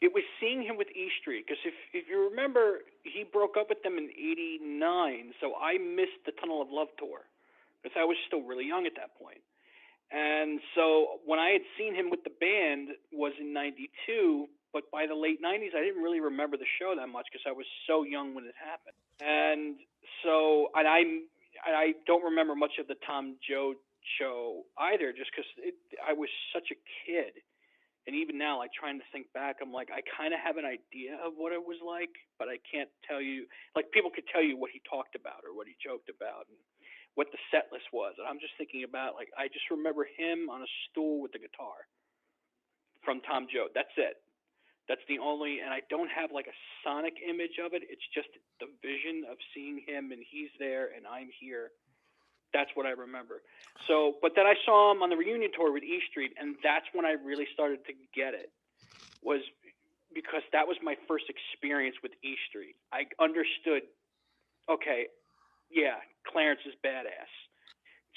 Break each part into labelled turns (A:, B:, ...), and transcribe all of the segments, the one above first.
A: It was seeing him with E Street because if you remember, he broke up with them in '89, so I missed the Tunnel of Love tour because I was still really young at that point. And so when I had seen him with the band was in '92, but by the late '90s, I didn't really remember the show that much because I was so young when it happened. And so, I don't remember much of the Tom Joad show either, just because I was such a kid. And even now, like trying to think back, I'm like, I kind of have an idea of what it was like, but I can't tell you. Like people could tell you what he talked about or what he joked about, and what the set list was. And I'm just thinking about like I just remember him on a stool with the guitar from Tom Joad. That's it. That's the only, and I don't have like a sonic image of it. It's just the vision of seeing him and he's there and I'm here. That's what I remember. So, but then I saw him on the reunion tour with E Street, and that's when I really started to get it. Was because that was my first experience with E Street. I understood. Okay, yeah, Clarence is badass.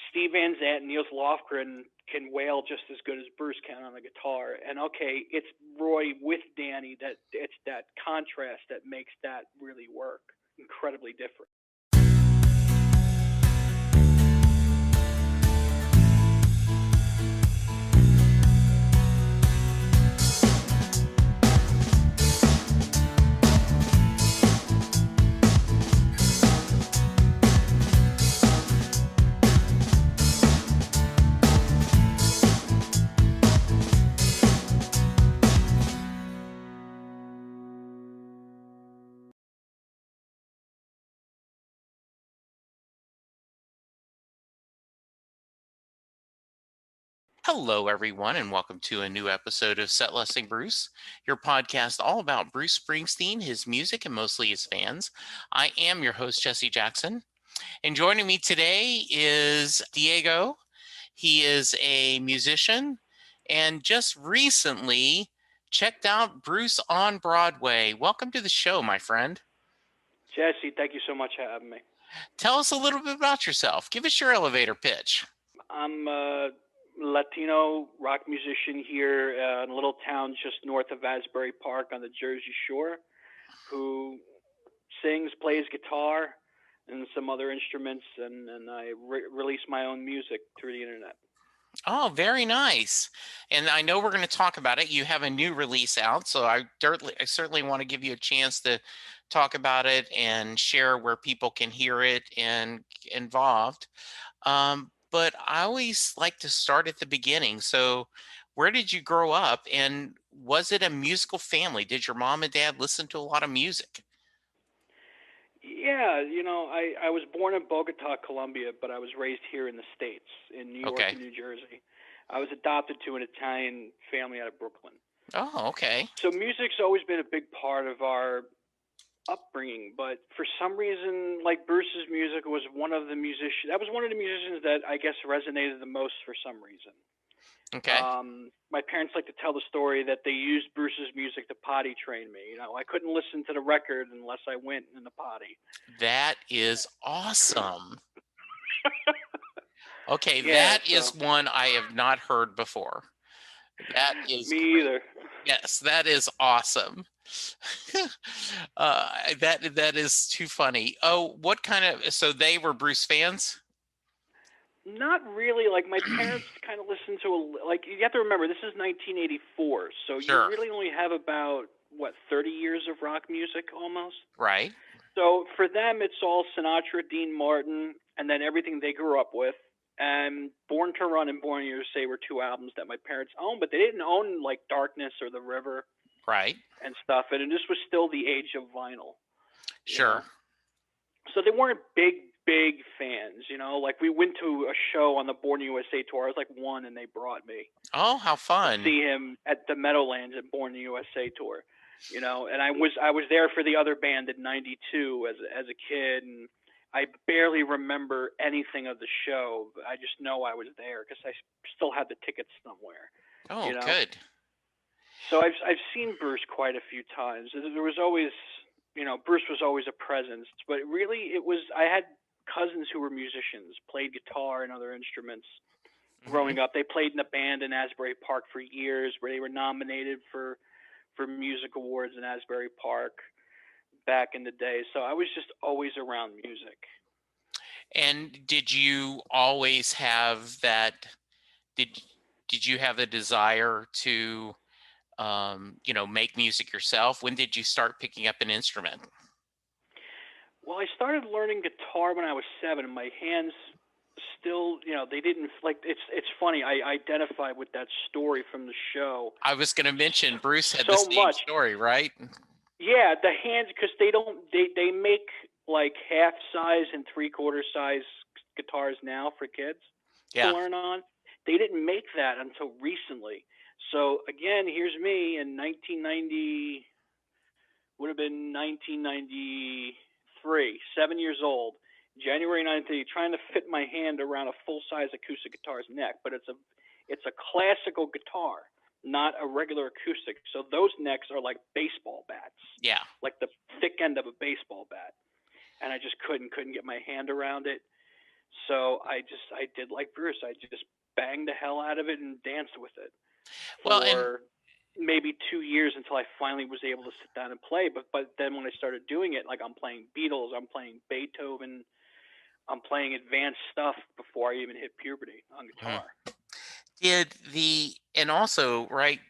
A: Steve Van Zandt and Niels Lofgren can wail just as good as Bruce can on the guitar. And okay, it's Roy with Danny that it's that contrast that makes that really work. Incredibly different.
B: Hello, everyone, and welcome to a new episode of Set Listing Bruce, your podcast all about Bruce Springsteen, his music, and mostly his fans. I am your host, Jesse Jackson, and joining me today is Diego. He is a musician and just recently checked out Bruce on Broadway. Welcome to the show, my friend.
A: Jesse, thank you so much for having me.
B: Tell us a little bit about yourself. Give us your elevator pitch.
A: I'm a Latino rock musician here in a little town just north of Asbury Park on the Jersey Shore who sings, plays guitar, and some other instruments, and I release my own music through the internet.
B: Oh, very nice. And I know we're going to talk about it. You have a new release out, so I certainly want to give you a chance to talk about it and share where people can hear it and get involved. But I always like to start at the beginning. So, where did you grow up, and was it a musical family? Did your mom and dad listen to a lot of music?
A: Yeah, I was born in Bogota, Colombia, but I was raised here in the States, in New York
B: Okay.
A: and New Jersey. I was adopted to an Italian family out of Brooklyn.
B: Oh, okay.
A: So music's always been a big part of our upbringing, but for some reason, like Bruce's music was one of the musicians. That was one of the musicians that I guess resonated the most for some reason.
B: Okay.
A: My parents like to tell the story that they used Bruce's music to potty train me. I couldn't listen to the record unless I went in the potty.
B: That is awesome. Okay,
A: Yeah,
B: that
A: so
B: is one I have not heard before. That is
A: me
B: great.
A: either.
B: Yes, that is awesome. That is too funny. Oh, what kind of? So they were Bruce fans?
A: Not really. Like my parents kind of listened to like you have to remember this is 1984, so you
B: Sure.
A: really only have about what 30 years of rock music almost.
B: Right.
A: So for them, it's all Sinatra, Dean Martin, and then everything they grew up with. And Born to Run and Born USA were two albums that my parents owned, but they didn't own like Darkness or The River
B: Right.
A: and stuff. And this was still the age of vinyl, you
B: Sure.
A: know. So they weren't big fans, Like we went to a show on the Born USA tour. I was like one, and they brought me
B: Oh, how
A: to
B: fun.
A: see him at the Meadowlands at Born USA tour. And I was there for the other band in '92 as a kid, and I barely remember anything of the show. But I just know I was there because I still had the tickets somewhere. You
B: Oh,
A: know,
B: good.
A: so I've seen Bruce quite a few times. There was always, Bruce was always a presence, but really it was I had cousins who were musicians, played guitar and other instruments
B: Hmm.
A: growing up. They played in a band in Asbury Park for years where they were nominated for for music awards in Asbury Park back in the day. So I was just always around music.
B: And did you always have that? Did did you have the desire to make music yourself? When did you start picking up an instrument?
A: Well, I started learning guitar when I was 7, and my hands still, they didn't like. It's funny. I identify with that story from the show
B: I was going to mention Bruce had the
A: so
B: same
A: much.
B: story, right?
A: Yeah, the hands, because they make like half size and 3/4 size guitars now for kids to
B: Yeah.
A: learn on. They didn't make that until recently. So again, here's me in 1990, would have been 1993, 7 years old, January 19th, trying to fit my hand around a full size acoustic guitar's neck. But it's a classical guitar, not a regular acoustic. So those necks are like baseball bats,
B: Yeah.
A: like the thick end of a baseball bat. And I just couldn't get my hand around it. So I did like Bruce. I just banged the hell out of it and danced with it
B: Well, and
A: for maybe 2 years until I finally was able to sit down and play. But then when I started doing it, like I'm playing Beatles, I'm playing Beethoven, I'm playing advanced stuff before I even hit puberty on
B: mhm.
A: guitar.
B: And also, right,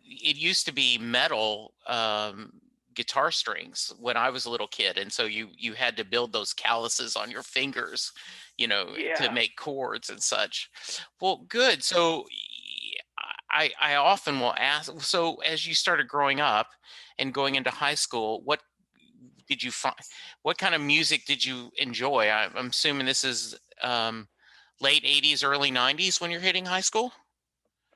B: it used to be metal guitar strings when I was a little kid, and so you had to build those calluses on your fingers, to
A: Yeah.
B: make chords and such. Well, good. So I often will ask. So as you started growing up and going into high school, what did you find? What kind of music did you enjoy? I'm assuming this is late '80s, early '90s when you're hitting high school.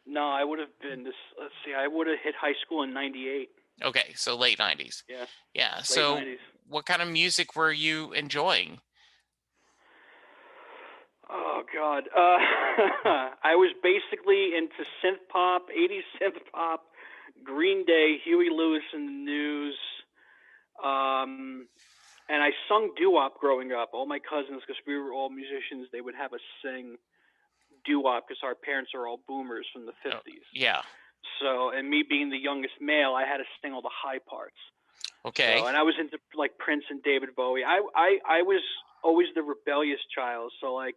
A: No, I would have been this. Let's see, I would have hit high school in '98.
B: Okay, so late '90s.
A: Yeah,
B: Yeah.
A: late
B: So
A: '90s.
B: what kind of music were you enjoying?
A: Oh God, I was basically into synth pop, '80s synth pop, Green Day, Huey Lewis and the News, um, and I sung doo-wop growing up. All my cousins, because we were all musicians, they would have us sing doo-wop because our parents are all boomers from the
B: Oh,
A: '50s.
B: yeah.
A: So, and me being the youngest male, I had to sing all the high parts.
B: Okay.
A: So, and I was into like Prince and David Bowie. I was always the rebellious child. So, like,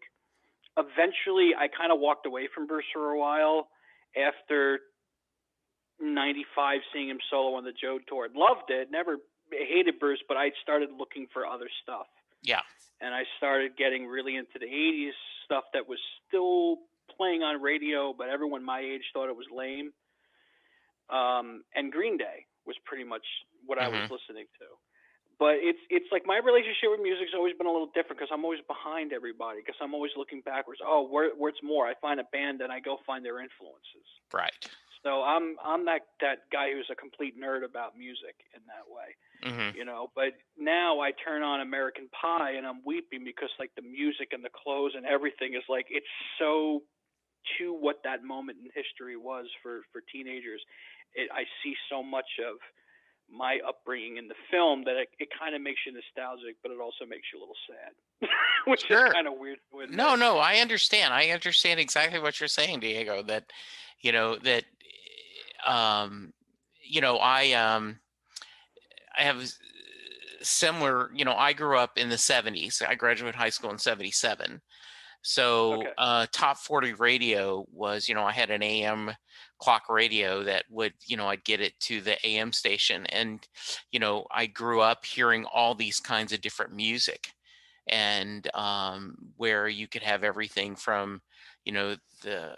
A: eventually, I kind of walked away from Bruce for a while after '95, seeing him solo on the Joe tour. Loved it, never hated Bruce, but I started looking for other stuff.
B: Yeah.
A: And I started getting really into the '80s stuff that was still playing on radio, but everyone my age thought it was lame. And Green Day was pretty much what I was
B: Hmm.
A: listening to. But it's like my relationship with music's always been a little different because I'm always behind everybody because I'm always looking backwards. Oh, where's more? I find a band and I go find their influences.
B: Right.
A: So I'm that guy who's a complete nerd about music in that way,
B: Hmm.
A: But now I turn on American Pie and I'm weeping because like the music and the clothes and everything is like it's so to what that moment in history was for teenagers. I see so much of my upbringing in the film that it kind of makes you nostalgic, but it also makes you a little sad, which is
B: Sure.
A: kind of weird to
B: No,
A: admit.
B: no, I understand. I understand exactly what you're saying, Diego. That um, I have similar. I grew up in the '70s. I graduated high school in '77. So
A: Okay.
B: top 40 radio was, I had an AM clock radio that would, I'd get it to the AM station. And, I grew up hearing all these kinds of different music and where you could have everything from, the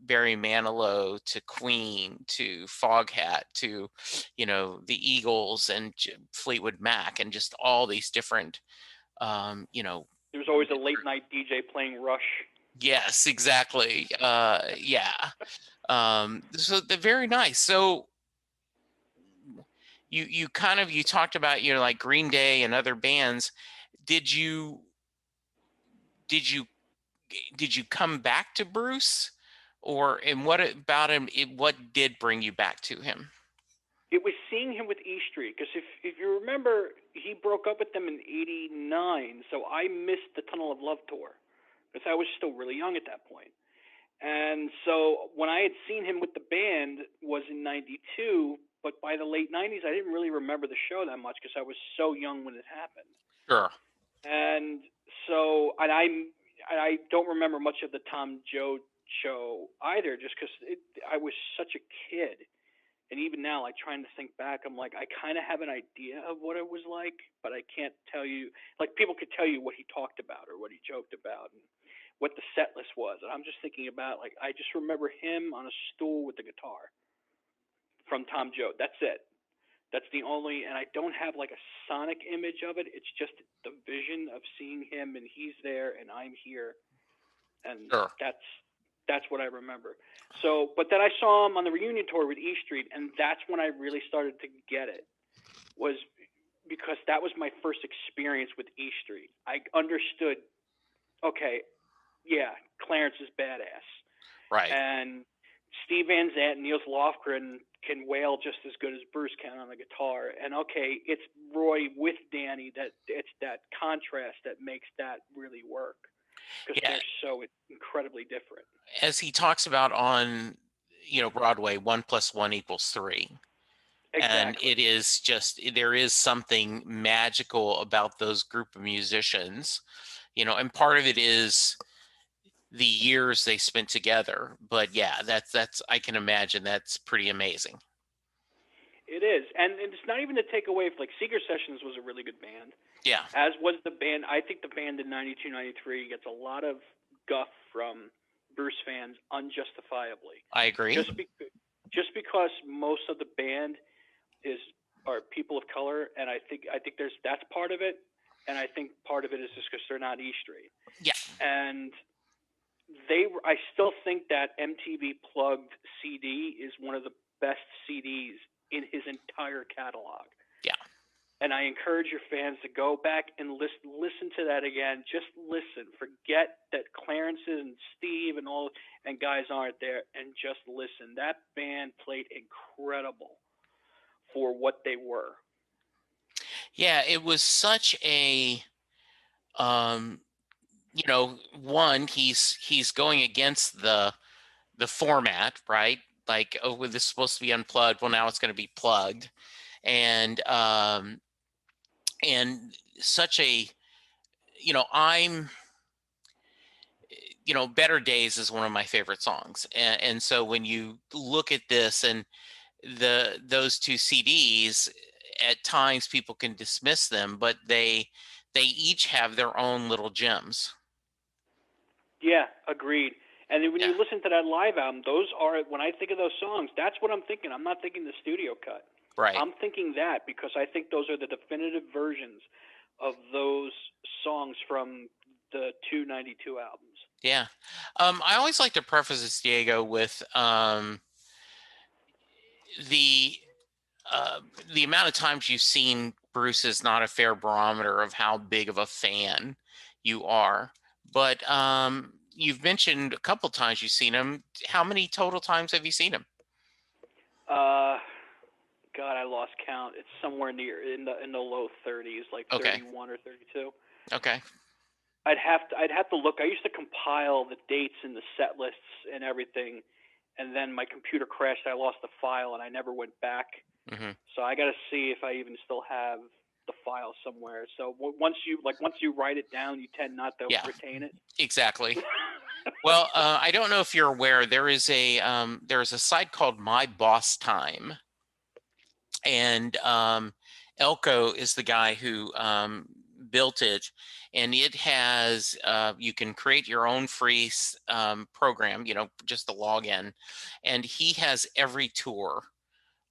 B: Barry Manilow to Queen to Foghat to, the Eagles and Fleetwood Mac and just all these different,
A: There's always a late night DJ playing Rush.
B: yes, exactly. Yeah. So they're very nice. So you talked about like Green Day and other bands. Did you did you did you come back to Bruce, and what about him? What did bring you back to him?
A: It was seeing him with E Street because if you remember, he broke up with them in '89, so I missed the Tunnel of Love tour because I was still really young at that point. And so when I had seen him with the band was in '92, but by the late '90s, I didn't really remember the show that much because I was so young when it happened.
B: Sure.
A: And so, I don't remember much of the Tom Joad show either, just because I was such a kid. And even now, like trying to think back, I'm like, I kind of have an idea of what it was like, but I can't tell you. Like people could tell you what he talked about or what he joked about and what the set list was. And I'm just thinking about like I just remember him on a stool with the guitar from Tom Joad. That's it. That's the only, and I don't have like a sonic image of it. It's just the vision of seeing him and he's there and I'm here, and
B: Sure.
A: that's what I remember. So, but then I saw him on the reunion tour with E Street, and that's when I really started to get it. Was because that was my first experience with E Street. I understood. Okay, yeah, Clarence is badass,
B: Right.
A: and Steve Van Zandt and Niels Lofgren can wail just as good as Bruce can on the guitar. And okay, it's Roy with Danny that it's that contrast that makes that really work because
B: Yeah.
A: they're so incredibly different.
B: As he talks about on, Broadway, 1+1 = 3. And
A: Exactly.
B: it is just, there is something magical about those group of musicians, and part of it is the years they spent together. But yeah, that's I can imagine that's pretty amazing.
A: It is, and it's not even to take away. Like Seeger Sessions was a really good band,
B: Yeah,
A: as was the band. I think the band in '92, '93 gets a lot of guff from Bruce fans unjustifiably,
B: I agree.
A: just be, just because most of the band is are people of color, and I think there's that's part of it, and I think part of it is just because they're not E Street,
B: Yeah,
A: and I still think that MTV Plugged CD is one of the best CDs in his entire catalog.
B: yeah,
A: And I encourage your fans to go back and listen to that again. Just listen. Forget that Clarence and Steve and all and guys aren't there, and just listen. That band played incredible for what they were.
B: yeah. It was such a, um, one, he's going against the format, right? Like, oh, well, this is supposed to be unplugged. Well, now it's going to be plugged, and such a, I'm, Better Days is one of my favorite songs, and so when you look at this and those two CDs, at times people can dismiss them, but they each have their own little gems.
A: Yeah, agreed. And then when
B: Yeah,
A: you listen to that live album, those are when I think of those songs, that's what I'm thinking. I'm not thinking the studio cut.
B: right.
A: I'm thinking that because I think those are the definitive versions of those songs from the 292 albums.
B: Yeah. I always like to preface this, Diego, with the uh, the amount of times you've seen Bruce is not a fair barometer of how big of a fan you are. But you've mentioned a couple times you've seen him. How many total times have you seen him?
A: Uh, God, I lost count. It's somewhere near in the low 30s, like
B: Okay.
A: 31 or 32.
B: Okay.
A: I'd have to look. I used to compile the dates and the set lists and everything, and then my computer crashed. I lost the file, and I never went back.
B: Hmm.
A: So I got to see if I even still have the file somewhere. So once you write it down, you tend not to
B: Yeah,
A: retain it.
B: exactly. Well, I don't know if you're aware, there is a site called My Boss Time, and Elko is the guy who built it, and it has you can create your own free program, just to log in, and he has every tour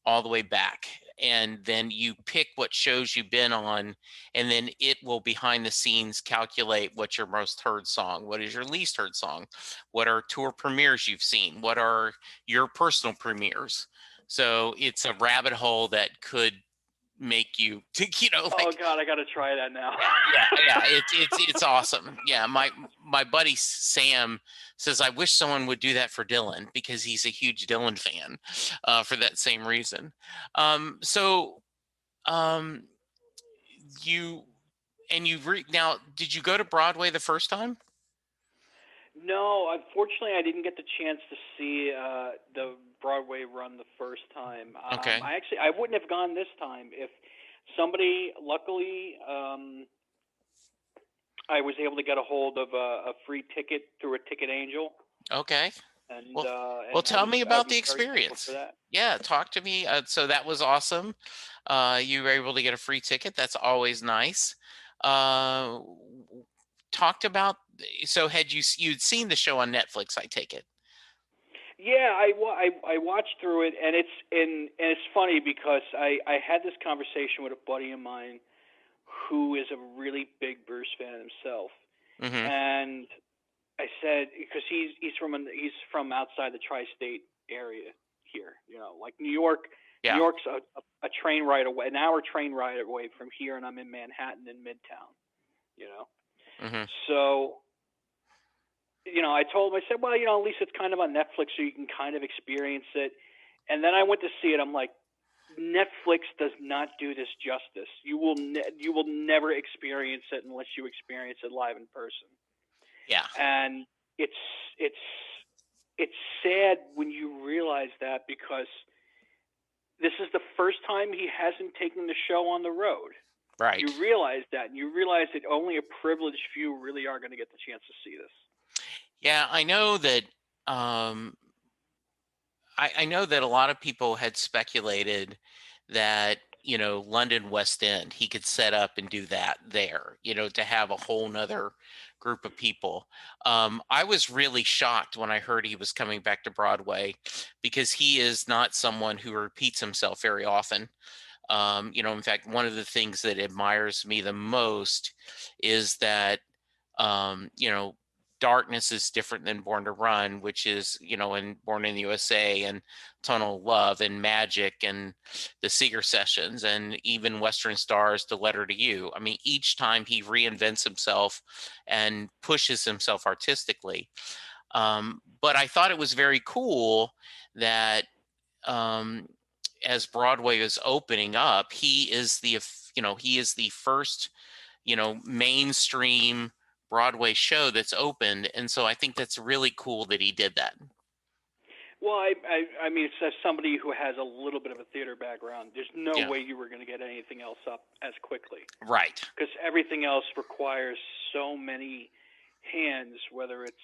B: all the way back. And then you pick what shows you've been on, and then it will behind the scenes calculate what's your most heard song, what is your least heard song, what are tour premieres you've seen, what are your personal premieres. So it's a rabbit hole that could make you,
A: Oh
B: like,
A: God, I got to try that now.
B: yeah. It's awesome. Yeah, my buddy Sam says I wish someone would do that for Dylan because he's a huge Dylan fan, for that same reason. So um, you now, did you go to Broadway the first time?
A: No, unfortunately, I didn't get the chance to see the Broadway run the first time.
B: Okay.
A: I wouldn't have gone this time if somebody, luckily, I was able to get a hold of a free ticket through a ticket angel,
B: Okay. Well, well,
A: and
B: tell me
A: I
B: about
A: was
B: the
A: very thankful for
B: experience.
A: that.
B: Yeah, talk to me. So that was awesome. You were able to get a free ticket. That's always nice. Talked about. So had you'd seen the show on Netflix? I take it.
A: Yeah, I watched through it, and it's funny because I had this conversation with a buddy of mine who is a really big Bruce fan himself,
B: Mm-hmm.
A: and I said because he's from outside the tri-state area here, like New York. New
B: Yeah.
A: York's a train ride away, an hour train ride away from here, and I'm in Manhattan in Midtown. You know,
B: Mm-hmm.
A: so I told him, I said, well, at least it's kind of on Netflix, so you can kind of experience it. And then I went to see it. I'm like, Netflix does not do this justice. You will never experience it unless you experience it live in person.
B: Yeah.
A: And it's it's it's sad when you realize that because this is the first time he hasn't taken the show on the road.
B: Right.
A: You realize that, and you realize that only a privileged few really are going to get the chance to see this.
B: Yeah, I know that. Um, I know that a lot of people had speculated that, London West End, he could set up and do that there, to have a whole nother group of people. I was really shocked when I heard he was coming back to Broadway because he is not someone who repeats himself very often. In fact, one of the things that admires me the most is that, um, you know, Darkness is different than Born to Run, which is, and Born in the USA and Tunnel of Love and Magic and the Seeger Sessions and even Western Stars to Letter to You. I mean, each time he reinvents himself and pushes himself artistically. But I thought it was very cool that, um, as Broadway is opening up, he is the first, mainstream Broadway show that's opened, and so I think that's really cool that he did that.
A: Well, I mean, it's as somebody who has a little bit of a theater background, there's no
B: Yeah,
A: way you were going to get anything else up as quickly
B: right,
A: because everything else requires so many hands, whether it's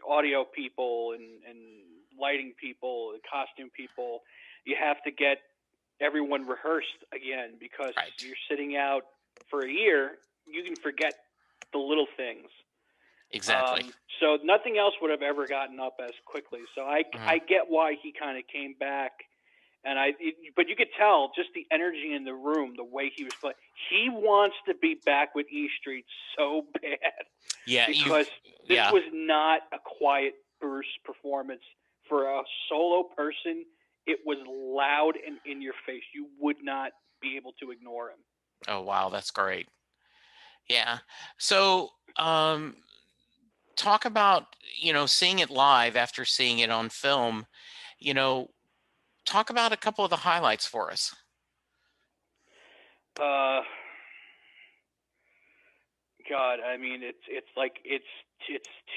A: audio people and lighting people, and costume people. You have to get everyone rehearsed again because
B: right,
A: you're sitting out for a year. You can forget the little things.
B: exactly.
A: So nothing else would have ever gotten up as quickly. So
B: Mhm.
A: I get why he kind of came back, and but you could tell just the energy in the room, the way he was playing. He wants to be back with E Street so bad
B: Yeah,
A: because this
B: yeah.
A: was not a quiet Bruce performance for a solo person. It was loud and in your face. You would not be able to ignore him.
B: Oh wow, that's great. Yeah. So, talk about, seeing it live after seeing it on film. You know, talk about a couple of the highlights for us.
A: Uh, God, I mean, it's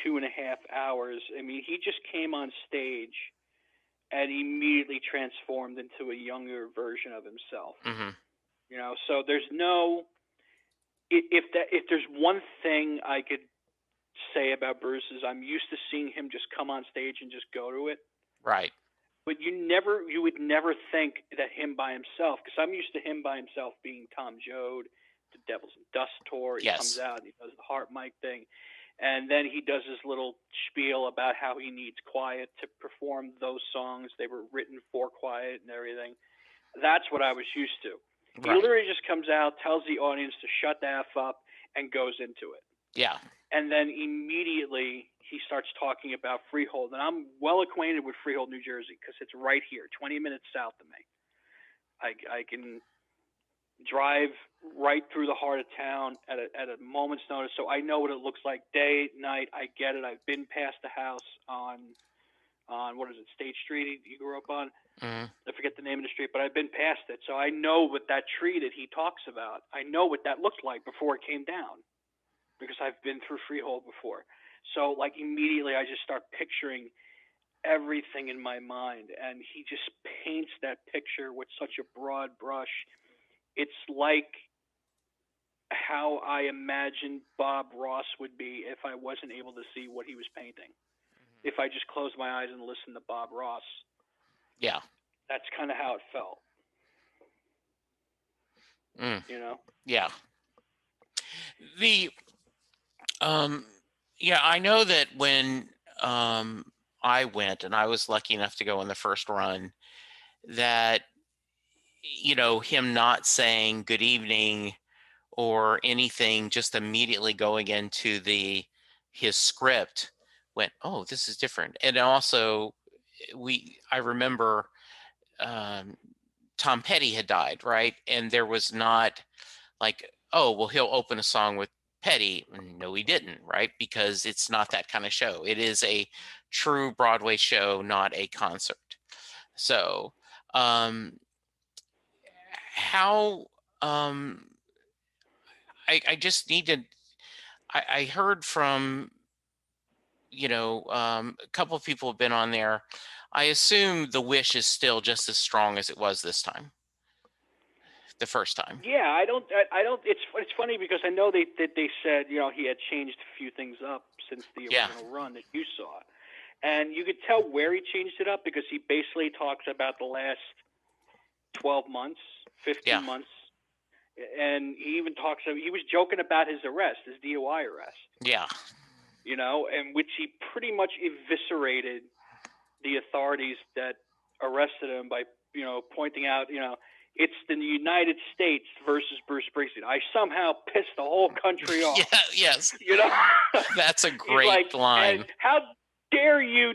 A: 2.5 hours. I mean, he just came on stage and immediately transformed into a younger version of himself.
B: Hmm.
A: So there's no if there's one thing I could say about Bruce is I'm used to seeing him just come on stage and just go to it.
B: Right.
A: But you would never think that him by himself, because I'm used to him by himself being Tom Joad, the Devils and Dust tour. He comes
B: Yes.
A: out and he does the Heart Mic thing, and then he does his little spiel about how he needs quiet to perform those songs. They were written for quiet and everything. That's what I was used to. He
B: Right.
A: literally just comes out, tells the audience to shut the f up, and goes into it.
B: Yeah.
A: And then immediately he starts talking about Freehold, and I'm well acquainted with Freehold, New Jersey, because it's right here, 20 minutes south of me. I can drive right through the heart of town at a moment's notice, so I know what it looks like day, night. I get it. I've been past the house on what is it, State Street? You grew up on?
B: Hmm.
A: I forget the name of the street, but I've been past it, so I know what that tree that he talks about. I know what that looked like before it came down because I've been through Freehold before. So like immediately I just start picturing everything in my mind, and he just paints that picture with such a broad brush. It's like how I imagined Bob Ross would be if I wasn't able to see what he was painting. If I just closed my eyes and listened to Bob Ross,
B: Yeah.
A: that's kind of how it felt,
B: Mm.
A: you know?
B: Yeah. The um yeah, I know that when um I went, and I was lucky enough to go in the first run, that him not saying good evening or anything, just immediately going into the his script, went, oh, this is different. And also, I remember um Tom Petty had died, right? And there was not like, oh, well, he'll open a song with Petty. No, he didn't, right? Because it's not that kind of show. It is a true Broadway show, not a concert. So, um, how, I just need to, I heard from, a couple of people have been on there. I assume the wish is still just as strong as it was this time, the first time.
A: Yeah, I don't. It's funny because I know they said he had changed a few things up since the
B: Yeah.
A: original run that you saw, and you could tell where he changed it up because he basically talks about the last 12 months, 15
B: Yeah.
A: months, and he even talks. He was joking about his arrest, his DUI arrest,
B: Yeah.
A: and which he pretty much eviscerated the authorities that arrested him by pointing out it's the United States versus Bruce Springsteen. I somehow pissed the whole country off.
B: Yeah. Yes.
A: You know,
B: That's a
A: he's like,
B: great line.
A: and how dare you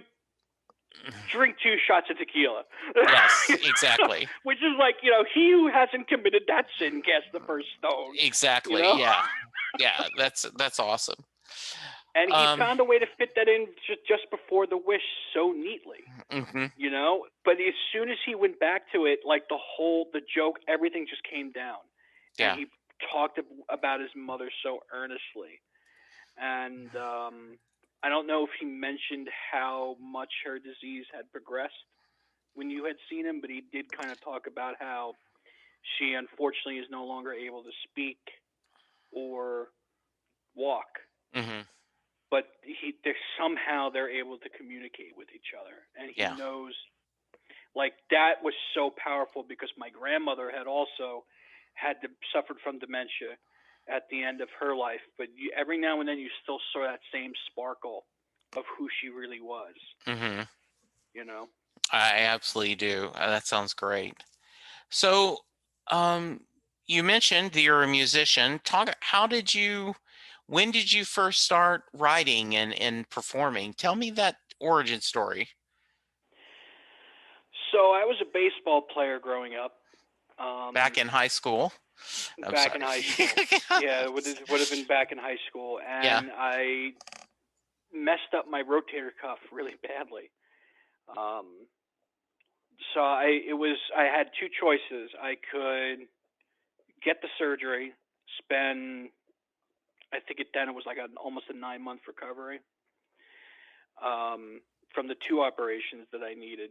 A: drink 2 shots of tequila?
B: Yes, exactly.
A: Which is like, he who hasn't committed that sin cast the first stone.
B: Exactly. Yeah. Yeah. That's awesome.
A: And he found a way to fit that in just before the wish so neatly.
B: Mm-hmm.
A: But as soon as he went back to it, like the joke, everything just came down.
B: Yeah.
A: And he talked about his mother so earnestly. And I don't know if he mentioned how much her disease had progressed when you had seen him, but he did kind of talk about how she unfortunately is no longer able to speak or walk.
B: Mm-hmm.
A: But they're able to communicate with each other, and he
B: Yeah.
A: knows. Like that was so powerful because my grandmother had also suffered from dementia at the end of her life, but every now and then you still saw that same sparkle of who she really was.
B: Mm-hmm.
A: You know.
B: I absolutely do. That sounds great. So, you mentioned that you're a musician. When did you first start writing and performing? Tell me that origin story.
A: So I was a baseball player growing up.
B: Back in high school. I'm
A: back
B: sorry.
A: in high school. Yeah, it would have been back in high school,
B: Yeah.
A: and I messed up my rotator cuff really badly. So I had 2 choices. I could get the surgery, spend I think then it was like almost a 9-month recovery from the 2 operations that I needed,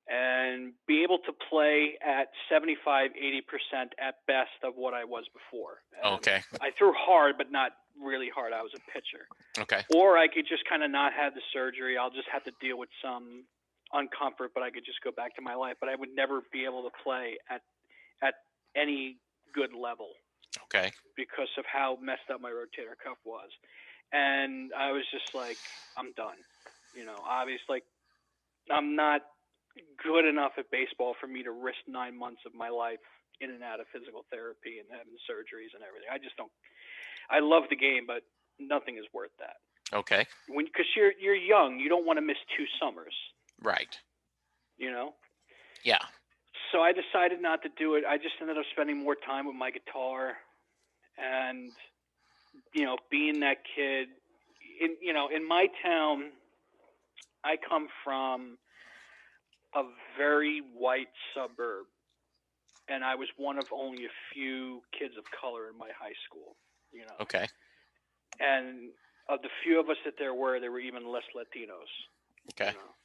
A: and be able to play at 75-80% at best of what I was before.
B: Okay.
A: I threw hard, but not really hard. I was a pitcher.
B: Okay.
A: Or I could just kind of not have the surgery. I'll just have to deal with some uncomfort, but I could just go back to my life. But I would never be able to play at any good level.
B: Okay.
A: Because of how messed up my rotator cuff was. And I was just like, I'm done. Obviously, I'm not good enough at baseball for me to risk 9 months of my life in and out of physical therapy and having surgeries and everything. I just don't. I love the game, but nothing is worth that.
B: Okay.
A: Because you're young, you don't want to miss 2 summers.
B: Right.
A: Yeah. So I decided not to do it. I just ended up spending more time with my guitar, and being that kid. In my town, I come from a very white suburb, and I was one of only a few kids of color in my high school.
B: Okay.
A: And Of the few of us that there were even less Latinos. You
B: Okay.
A: know,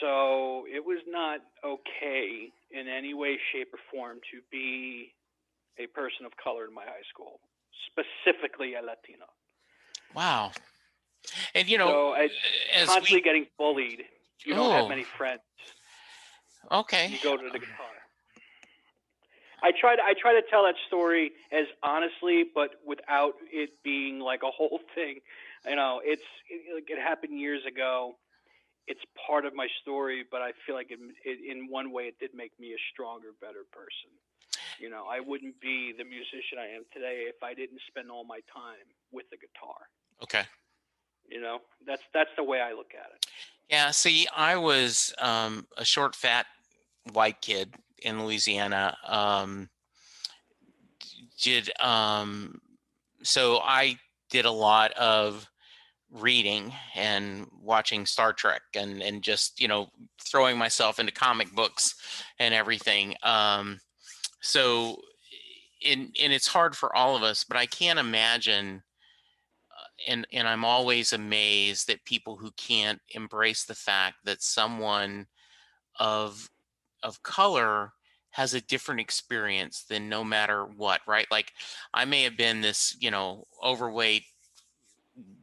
A: so it was not okay in any way, shape, or form to be a person of color in my high school, specifically a Latino.
B: Wow. And
A: So I
B: as
A: constantly
B: we
A: getting bullied. You don't have
B: oh,
A: many friends.
B: okay.
A: You go to the guitar. I try to tell that story as honestly, but without it being like a whole thing. It happened years ago. It's part of my story, but I feel like in one way it did make me a stronger, better person. I wouldn't be the musician I am today if I didn't spend all my time with the guitar.
B: Okay.
A: That's the way I look at it.
B: Yeah, see, I was a short, fat, white kid in Louisiana. Did so I did a lot of reading and watching Star Trek and just throwing myself into comic books and everything. So and it's hard for all of us, but I can't imagine. And I'm always amazed at people who can't embrace the fact that someone of color has a different experience than no matter what, right? Like I may have been this, overweight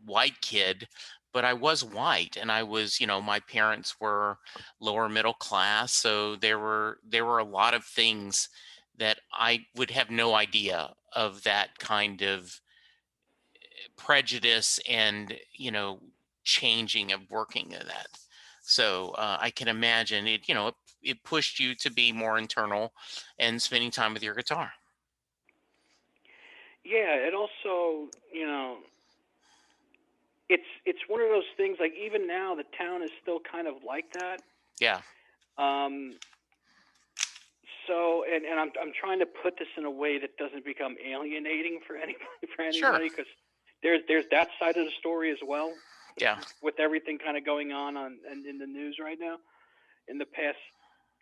B: white kid, but I was white and I was, my parents were lower middle class, so there were a lot of things that I would have no idea of, that kind of prejudice and changing of working of that. So I can imagine it. It pushed you to be more internal and spending time with your guitar.
A: Yeah, it also, it's one of those things. Like even now, the town is still kind of like that.
B: Yeah.
A: Um, and I'm trying to put this in a way that doesn't become alienating for anybody
B: Sure.
A: because there's that side of the story as well
B: Yeah.
A: with everything kind of going on and in the news right now in the past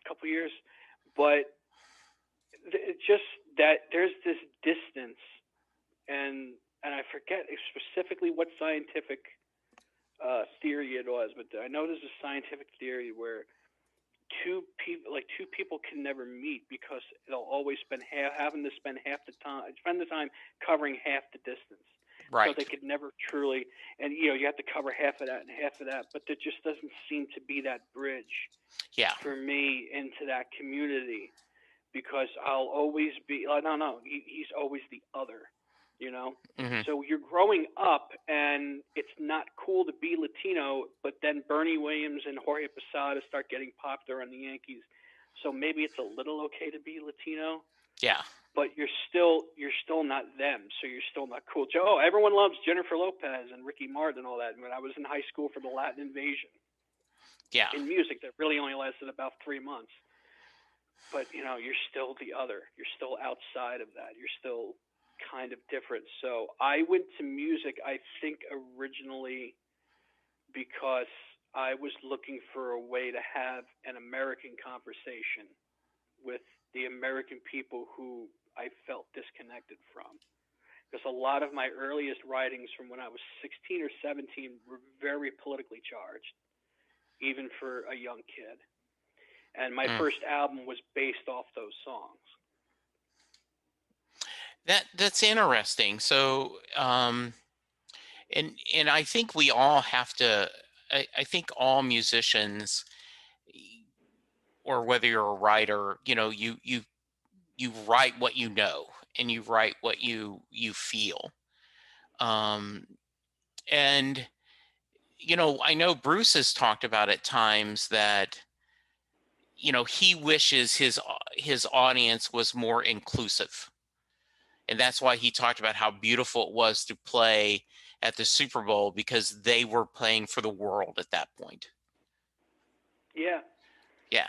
A: couple years, but it's just that there's this distance and I forget specifically what scientific theory it was, but I know there's a scientific theory where two people can never meet because they'll always having to spend the time covering half the distance. So they
B: Right.
A: could never truly, and you have to cover half of that and half of that, but there just doesn't seem to be that bridge
B: Yeah.
A: for me into that community because I'll always be no, he's always the other, you know.
B: Hmm.
A: So you're growing up, and it's not cool to be Latino, but then Bernie Williams and Jorge Posada start getting popular on the Yankees. So maybe it's a little okay to be Latino,
B: Yeah.
A: but you're still not them. So you're still not cool. Everyone loves Jennifer Lopez and Ricky Martin and all that. When I was in high school for the Latin invasion
B: Yeah.
A: in music, that really only lasted about 3 months, but you're still the other, you're still outside of that, you're still kind of different. So I went to music, I think, originally because I was looking for a way to have an American conversation with the American people who I felt disconnected from, because a lot of my earliest writings from when I was 16 or 17 were very politically charged, even for a young kid, and my
B: Mm.
A: first album was based off those songs.
B: That's interesting. So and I think we all have to. I think all musicians, or whether you're a writer, you write what you know and you write what you feel. Um, and I know Bruce has talked about at times that he wishes his audience was more inclusive, and that's why he talked about how beautiful it was to play at the Super Bowl, because they were playing for the world at that point.
A: Yeah,
B: Yeah.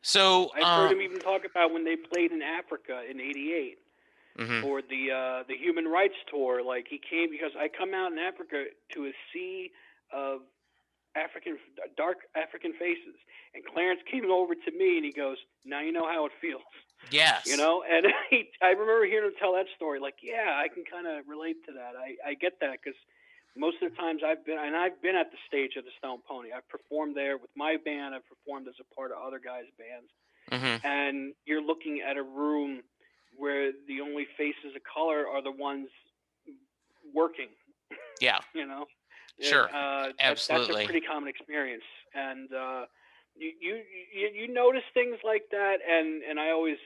B: So
A: I've heard him even talk about when they played in Africa in '88
B: mhm.
A: for the Human Rights Tour. Like he came because I come out in Africa to a sea of African dark African faces, and Clarence came over to me and he goes, "Now you know how it feels." you
B: Yes.
A: know. And I remember hearing him tell that story. Like, yeah, I can kind of relate to that. I get that because most of the times I've been at the stage of the Stone Pony. I've performed there with my band. I've performed as a part of other guys' bands,
B: Hmm.
A: and you're looking at a room where the only faces of color are the ones working.
B: Yeah.
A: You know,
B: Sure.
A: that's a
B: Absolutely.
A: pretty common experience, and you notice things like that, and I always,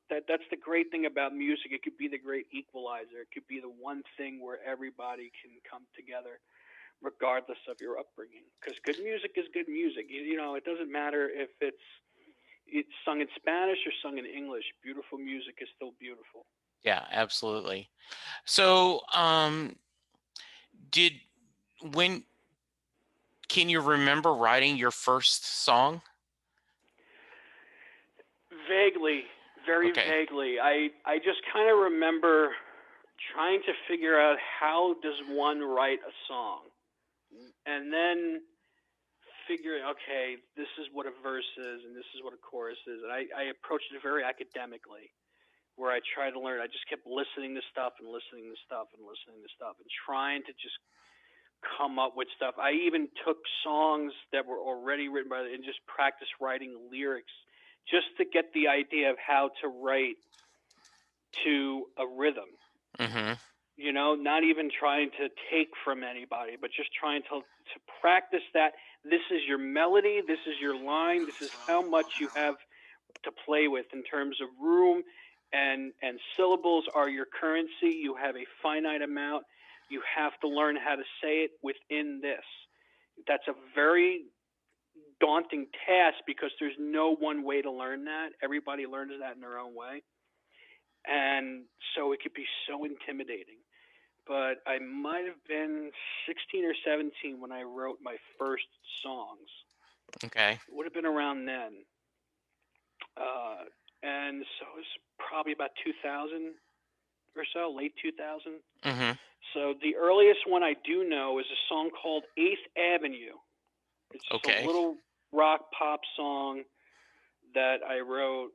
A: that's the great thing about music. It could be the great equalizer. It could be the one thing where everybody can come together, regardless of your upbringing. Because good music is good music. It doesn't matter if it's sung in Spanish or sung in English. Beautiful music is still beautiful.
B: Yeah, absolutely. So, did when can you remember writing your first song?
A: Vaguely, very
B: Okay.
A: vaguely. I just kind of remember trying to figure out how does one write a song, and then figuring, okay, this is what a verse is, and this is what a chorus is, and I approached it very academically, where I tried to learn. I just kept listening to stuff and listening to stuff and listening to stuff and trying to just come up with stuff. I even took songs that were already written by and just practiced writing lyrics just to get the idea of how to write to a rhythm.
B: Hmm.
A: Not even trying to take from anybody, but just trying to practice that. This is your melody, this is your line, this is how much you have to play with in terms of room, and syllables are your currency. You have a finite amount. You have to learn how to say it within this. That's a very daunting task because there's no one way to learn that. Everybody learns that in their own way. And so it could be so intimidating. But I might have been 16 or 17 when I wrote my first songs.
B: Okay.
A: It would have been around then. Uh, and so it was probably about 2000 or so, late 2000.
B: Hmm.
A: So the earliest one I do know is a song called Eighth Avenue. It's just a
B: Okay.
A: little rock pop song that I wrote,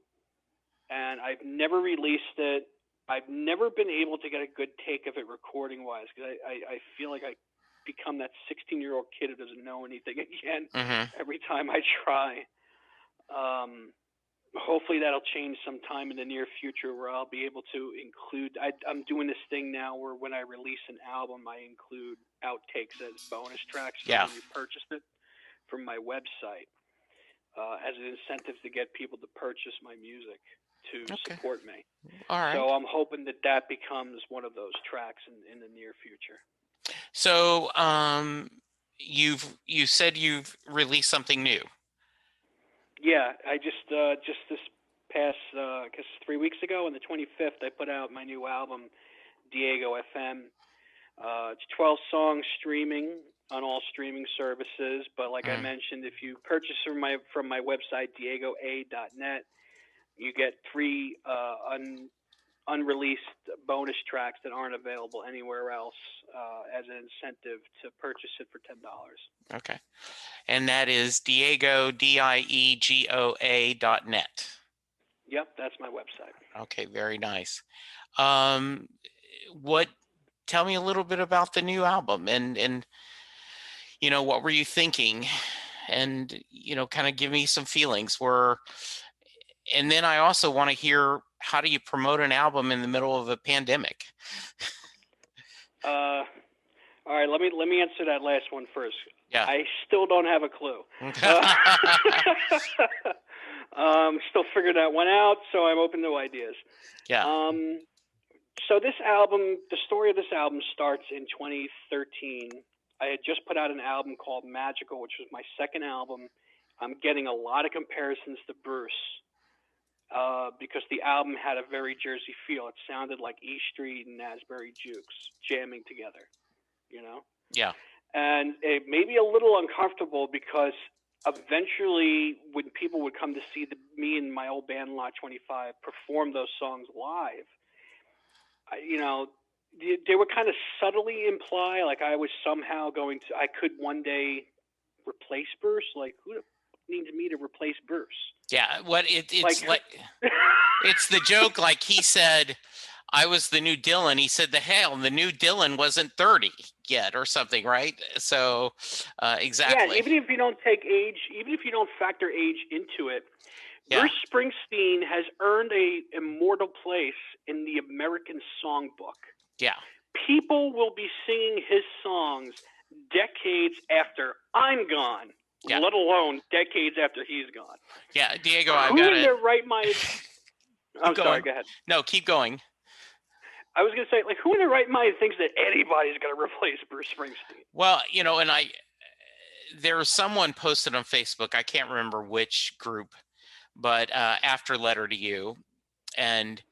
A: and I've never released it. I've never been able to get a good take of it recording wise because I feel like I become that 16-year-old kid who doesn't know anything again
B: Hmm.
A: every time I try. Um, Hopefully that'll change sometime in the near future where I'll be able to include. I'm doing this thing now where when I release an album, I include outtakes as bonus tracks for
B: Yeah.
A: when you purchase it from my website, as an incentive to get people to purchase my music to
B: Okay.
A: support me.
B: All right.
A: So I'm hoping that that becomes one of those tracks in the near future.
B: So, you said you've released something new.
A: Yeah, I just this past I guess 3 weeks ago on the 25th I put out my new album Diego FM. It's 12 songs streaming on all streaming services. But like I
B: Mm.
A: mentioned, if you purchase from my website diegoa.net, you get three unreleased bonus tracks that aren't available anywhere else, as an incentive to purchase it for $10.
B: Okay. And that is diegoa.net.
A: Yep, that's my website.
B: Okay, very nice. Um, what? Tell me a little bit about the new album, and what were you thinking, and kind of give me some feelings. And then I also want to hear, how do you promote an album in the middle of a pandemic?
A: Uh, all right, let me answer that last one first.
B: Yeah.
A: I still don't have a clue. Uh, Still figuring that one out, so I'm open to ideas.
B: Yeah.
A: Um, so this album, the story of this album starts in 2013. I had just put out an album called Magical, which was my second album. I'm getting a lot of comparisons to Bruce, because the album had a very Jersey feel. It sounded like E Street and Asbury Jukes jamming together, you know?
B: Yeah.
A: And it made me a little uncomfortable because eventually, when people would come to see me and my old band Lot 25 perform those songs live, they would kind of subtly imply like I was somehow I could one day replace Bruce. Like, who needs me to replace Bruce?
B: Yeah. What
A: Like,
B: it's like It's the joke, like he said, I was the new Dylan. He said, the hell, the new Dylan wasn't 30 yet or something, right? So,
A: Yeah,
B: exactly.
A: even if you don't take age, even if you don't factor age into it,
B: Yeah.
A: Bruce Springsteen has earned a immortal place in the American songbook.
B: Yeah.
A: People will be singing his songs decades after I'm gone,
B: Yeah.
A: let alone decades after he's gone.
B: Yeah. Diego, I've
A: Who
B: got
A: in
B: to
A: their right mind?
B: keep
A: I'm sorry,
B: going.
A: go ahead.
B: No, keep going.
A: I was going to say, like, who in their right mind thinks that anybody's going to replace Bruce Springsteen?
B: Well, and there was someone posted on Facebook, I can't remember which group, but after Letter to You, and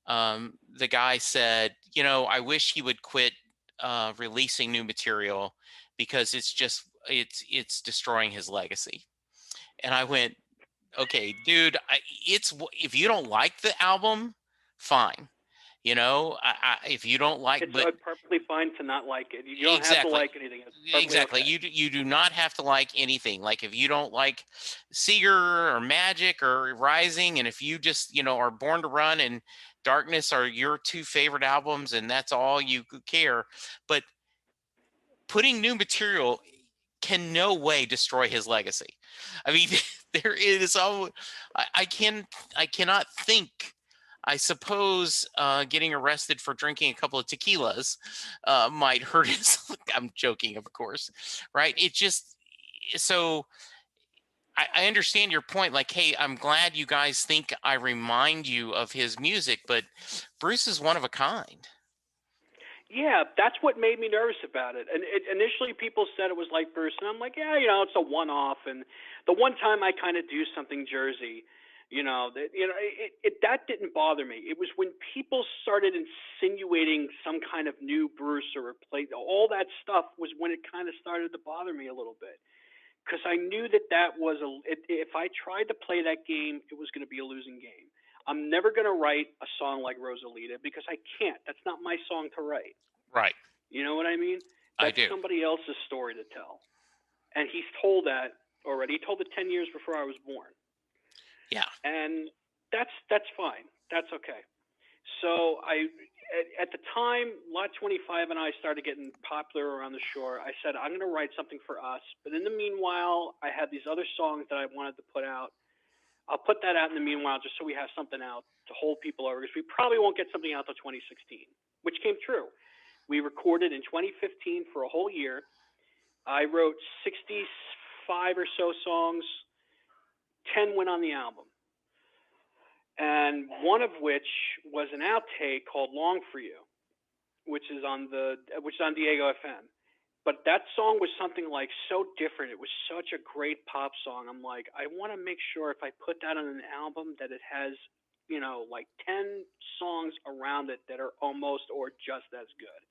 B: the guy said, I wish he would quit releasing new material because it's destroying his legacy. And I went, okay, dude, it's if you don't like the album, fine. If you don't like,
A: It's
B: but
A: perfectly fine to not like it. You don't have to
B: exactly.
A: like anything. It's perfectly
B: Exactly.
A: okay.
B: You do not have to like anything. Like if you don't like Seeger or Magic or Rising, and if you just are Born to Run and Darkness are your two favorite albums, and that's all you care. But putting new material can no way destroy his legacy. I mean, there is all I cannot think. I suppose getting arrested for drinking a couple of tequilas might hurt his. I'm joking, of course, right? It just so I understand your point. Like, hey, I'm glad you guys think I remind you of his music, but Bruce is one of a kind.
A: Yeah, that's what made me nervous about it. And initially, people said it was like Bruce, and I'm like, yeah, it's a one-off. And the one time I kind of do something Jersey, that didn't bother me. It was when people started insinuating some kind of new Bruce or replace all that stuff was when it kind of started to bother me a little bit. Because I knew that was if I tried to play that game, it was going to be a losing game. I'm never going to write a song like Rosalita because I can't. That's not my song to write.
B: Right.
A: You know what I mean?
B: I
A: That's
B: do.
A: somebody else's story to tell. And he's told that already. He told it 10 years before I was born.
B: Yeah.
A: And that's fine. That's okay. So at the time, Lot 25 and I started getting popular around the shore. I said, I'm going to write something for us. But in the meanwhile, I had these other songs that I wanted to put out. I'll put that out in the meanwhile just so we have something out to hold people over because we probably won't get something out till 2016, which came true. We recorded in 2015 for a whole year. I wrote 65 or so songs. 10 went on the album. And one of which was an outtake called Long for You, which is on Diego FM. But that song was something like so different. It was such a great pop song. I'm like, I want to make sure if I put that on an album that it has, like 10 songs around it that are almost or just as good.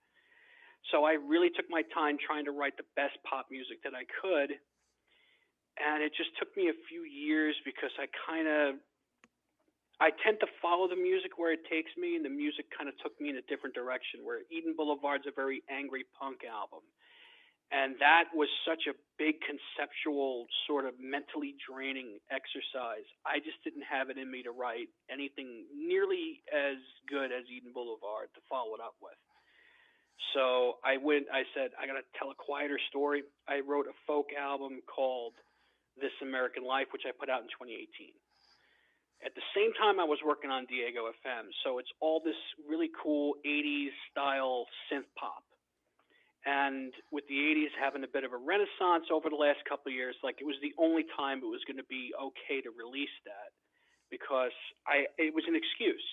A: So I really took my time trying to write the best pop music that I could. And it just took me a few years because I tend to follow the music where it takes me, and the music kind of took me in a different direction. Where Eden Boulevard's a very angry punk album, and that was such a big conceptual, sort of mentally draining exercise. I just didn't have it in me to write anything nearly as good as Eden Boulevard to follow it up with. So I said, I got to tell a quieter story. I wrote a folk album called This American Life, which I put out in 2018. At the same time, I was working on Diego FM, so it's all this really cool 80s style synth pop. And with the 80s having a bit of a renaissance over the last couple of years, like it was the only time it was going to be okay to release that because it was an excuse.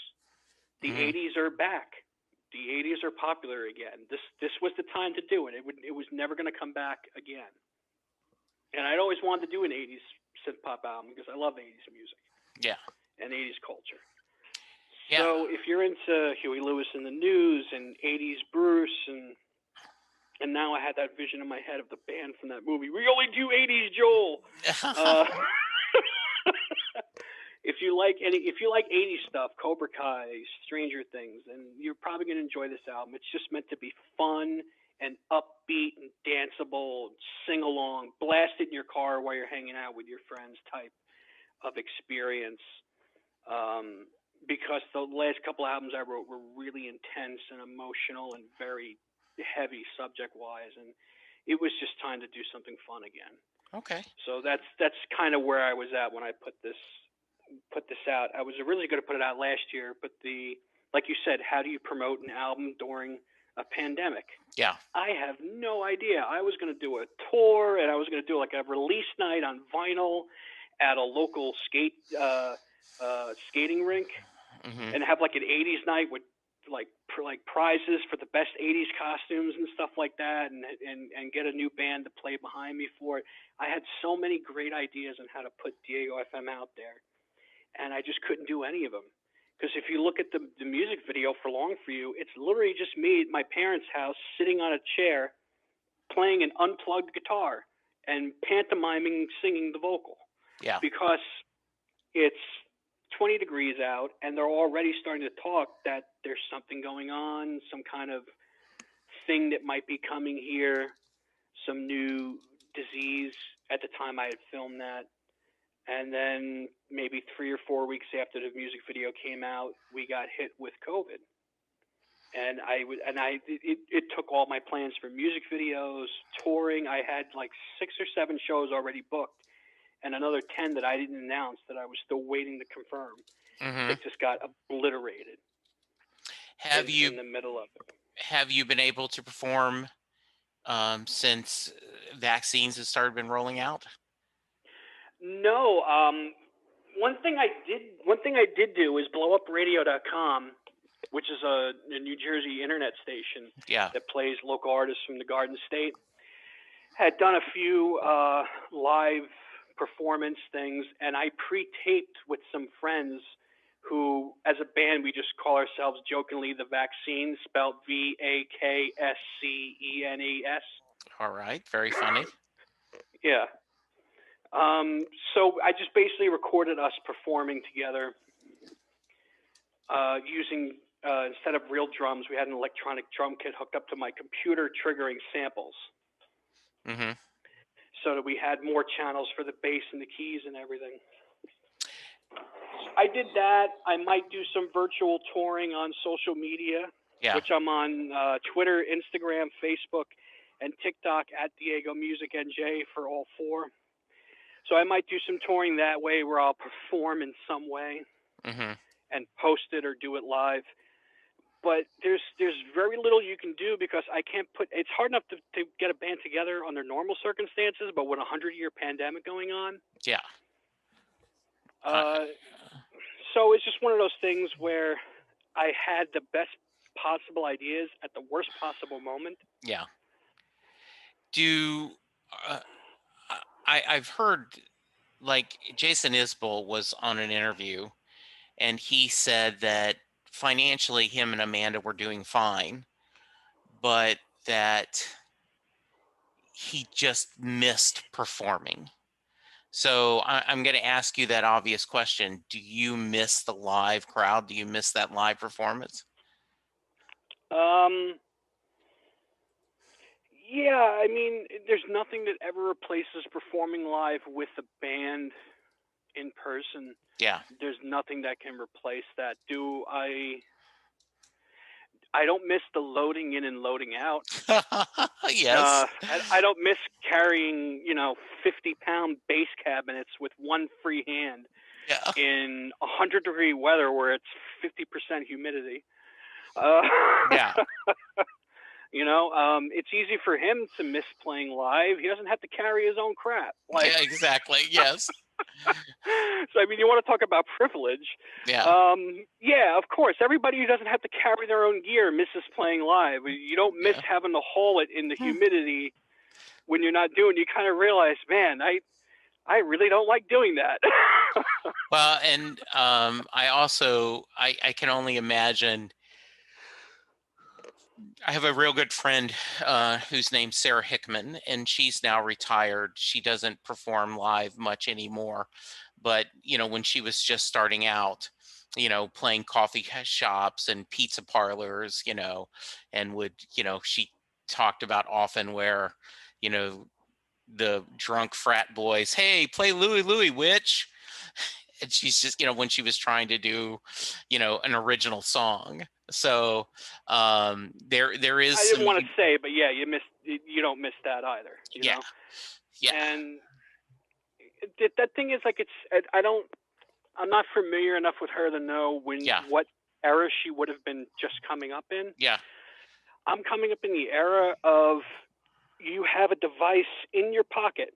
A: The
B: Mm-hmm.
A: 80s are back. The 80s are popular again. This was the time to do it. It was never going to come back again. And I'd always wanted to do an 80s synth pop album because I love 80s music.
B: Yeah.
A: And 80s culture.
B: Yeah.
A: So if you're into Huey Lewis and the News and 80s Bruce and now I had that vision in my head of the band from that movie. We only do 80s Joel. If you like 80s stuff, Cobra Kai, Stranger Things, then you're probably going to enjoy this album. It's just meant to be fun and upbeat and danceable, sing along, blast it in your car while you're hanging out with your friends type of experience. because the last couple albums I wrote were really intense and emotional and very heavy subject wise, and it was just time to do something fun again.
B: Okay.
A: So that's kind of where I was at when I put this out. I was originally going to put it out last year, but like you said, how do you promote an album during a pandemic?
B: Yeah.
A: I have no idea. I was going to do a tour, and I was going to do like a release night on vinyl at a local skating rink,
B: Hmm.
A: and have like an '80s night with like prizes for the best '80s costumes and stuff like that, and get a new band to play behind me for it. I had so many great ideas on how to put Diego FM out there, and I just couldn't do any of them. Because if you look at the music video for Long For You, it's literally just me at my parents' house sitting on a chair playing an unplugged guitar and pantomiming singing the vocal.
B: Yeah.
A: Because it's 20 degrees out and they're already starting to talk that there's something going on, some kind of thing that might be coming here, some new disease at the time I had filmed that. And then maybe 3 or 4 weeks after the music video came out, we got hit with COVID. And it took all my plans for music videos, touring. I had like 6 or 7 shows already booked, and another 10 that I didn't announce that I was still waiting to confirm.
B: Hmm.
A: It just got obliterated
B: Have you
A: in the middle of it.
B: have you been able to perform since vaccines have started been rolling out?
A: No, one thing I did do is blow up radio.com, which is a New Jersey internet station
B: Yeah.
A: that plays local artists from the Garden State. Had done a few live performance things, and I pre-taped with some friends who, as a band, we just call ourselves jokingly the Vaccine, spelled VAKSCENES.
B: All right. Very funny.
A: Yeah. So I just basically recorded us performing together using, instead of real drums, we had an electronic drum kit hooked up to my computer triggering samples.
B: Hmm.
A: So that we had more channels for the bass and the keys and everything. I did that. I might do some virtual touring on social media,
B: Yeah.
A: which I'm on Twitter, Instagram, Facebook, and TikTok at Diego Music NJ for all 4. So I might do some touring that way where I'll perform in some way
B: Hmm.
A: and post it or do it live. But there's very little you can do because I can't put. It's hard enough to get a band together under normal circumstances, but with a 100-year pandemic going on.
B: Yeah.
A: So it's just one of those things where I had the best possible ideas at the worst possible moment.
B: Yeah. Do uh, I've heard, like, Jason Isbell was on an interview, and he said that financially him and Amanda were doing fine, but that he just missed performing. So I'm going to ask you that obvious question. Do you miss the live crowd? Do you miss that live performance?
A: Yeah, I mean, there's nothing that ever replaces performing live with a band in person.
B: Yeah.
A: There's nothing that can replace that. I don't miss the loading in and loading out.
B: Yes.
A: I don't miss carrying 50-pound bass cabinets with one free hand
B: Yeah.
A: in 100-degree weather where it's 50% humidity.
B: Yeah.
A: It's easy for him to miss playing live. He doesn't have to carry his own crap.
B: Yeah, exactly. Yes.
A: So, I mean, you want to talk about privilege.
B: Yeah.
A: Yeah, of course. Everybody who doesn't have to carry their own gear misses playing live. You don't miss
B: Yeah.
A: having to haul it in the humidity when you're not doing. You kind of realize, man, I really don't like doing that.
B: Well, and I also I can only imagine. I have a real good friend whose name's Sarah Hickman, and she's now retired. She doesn't perform live much anymore, but when she was just starting out, playing coffee shops and pizza parlors, and she talked about often where, you know, the drunk frat boys, hey, play Louie Louie, witch. and she's just, when she was trying to do, an original song. So there is
A: I didn't
B: some,
A: want to say, but yeah, you don't miss that either,
B: yeah, yeah,
A: And that thing is like I'm not familiar enough with her to know
B: yeah,
A: what era she would have been just coming up in.
B: yeah,
A: I'm coming up in the era of you have a device in your pocket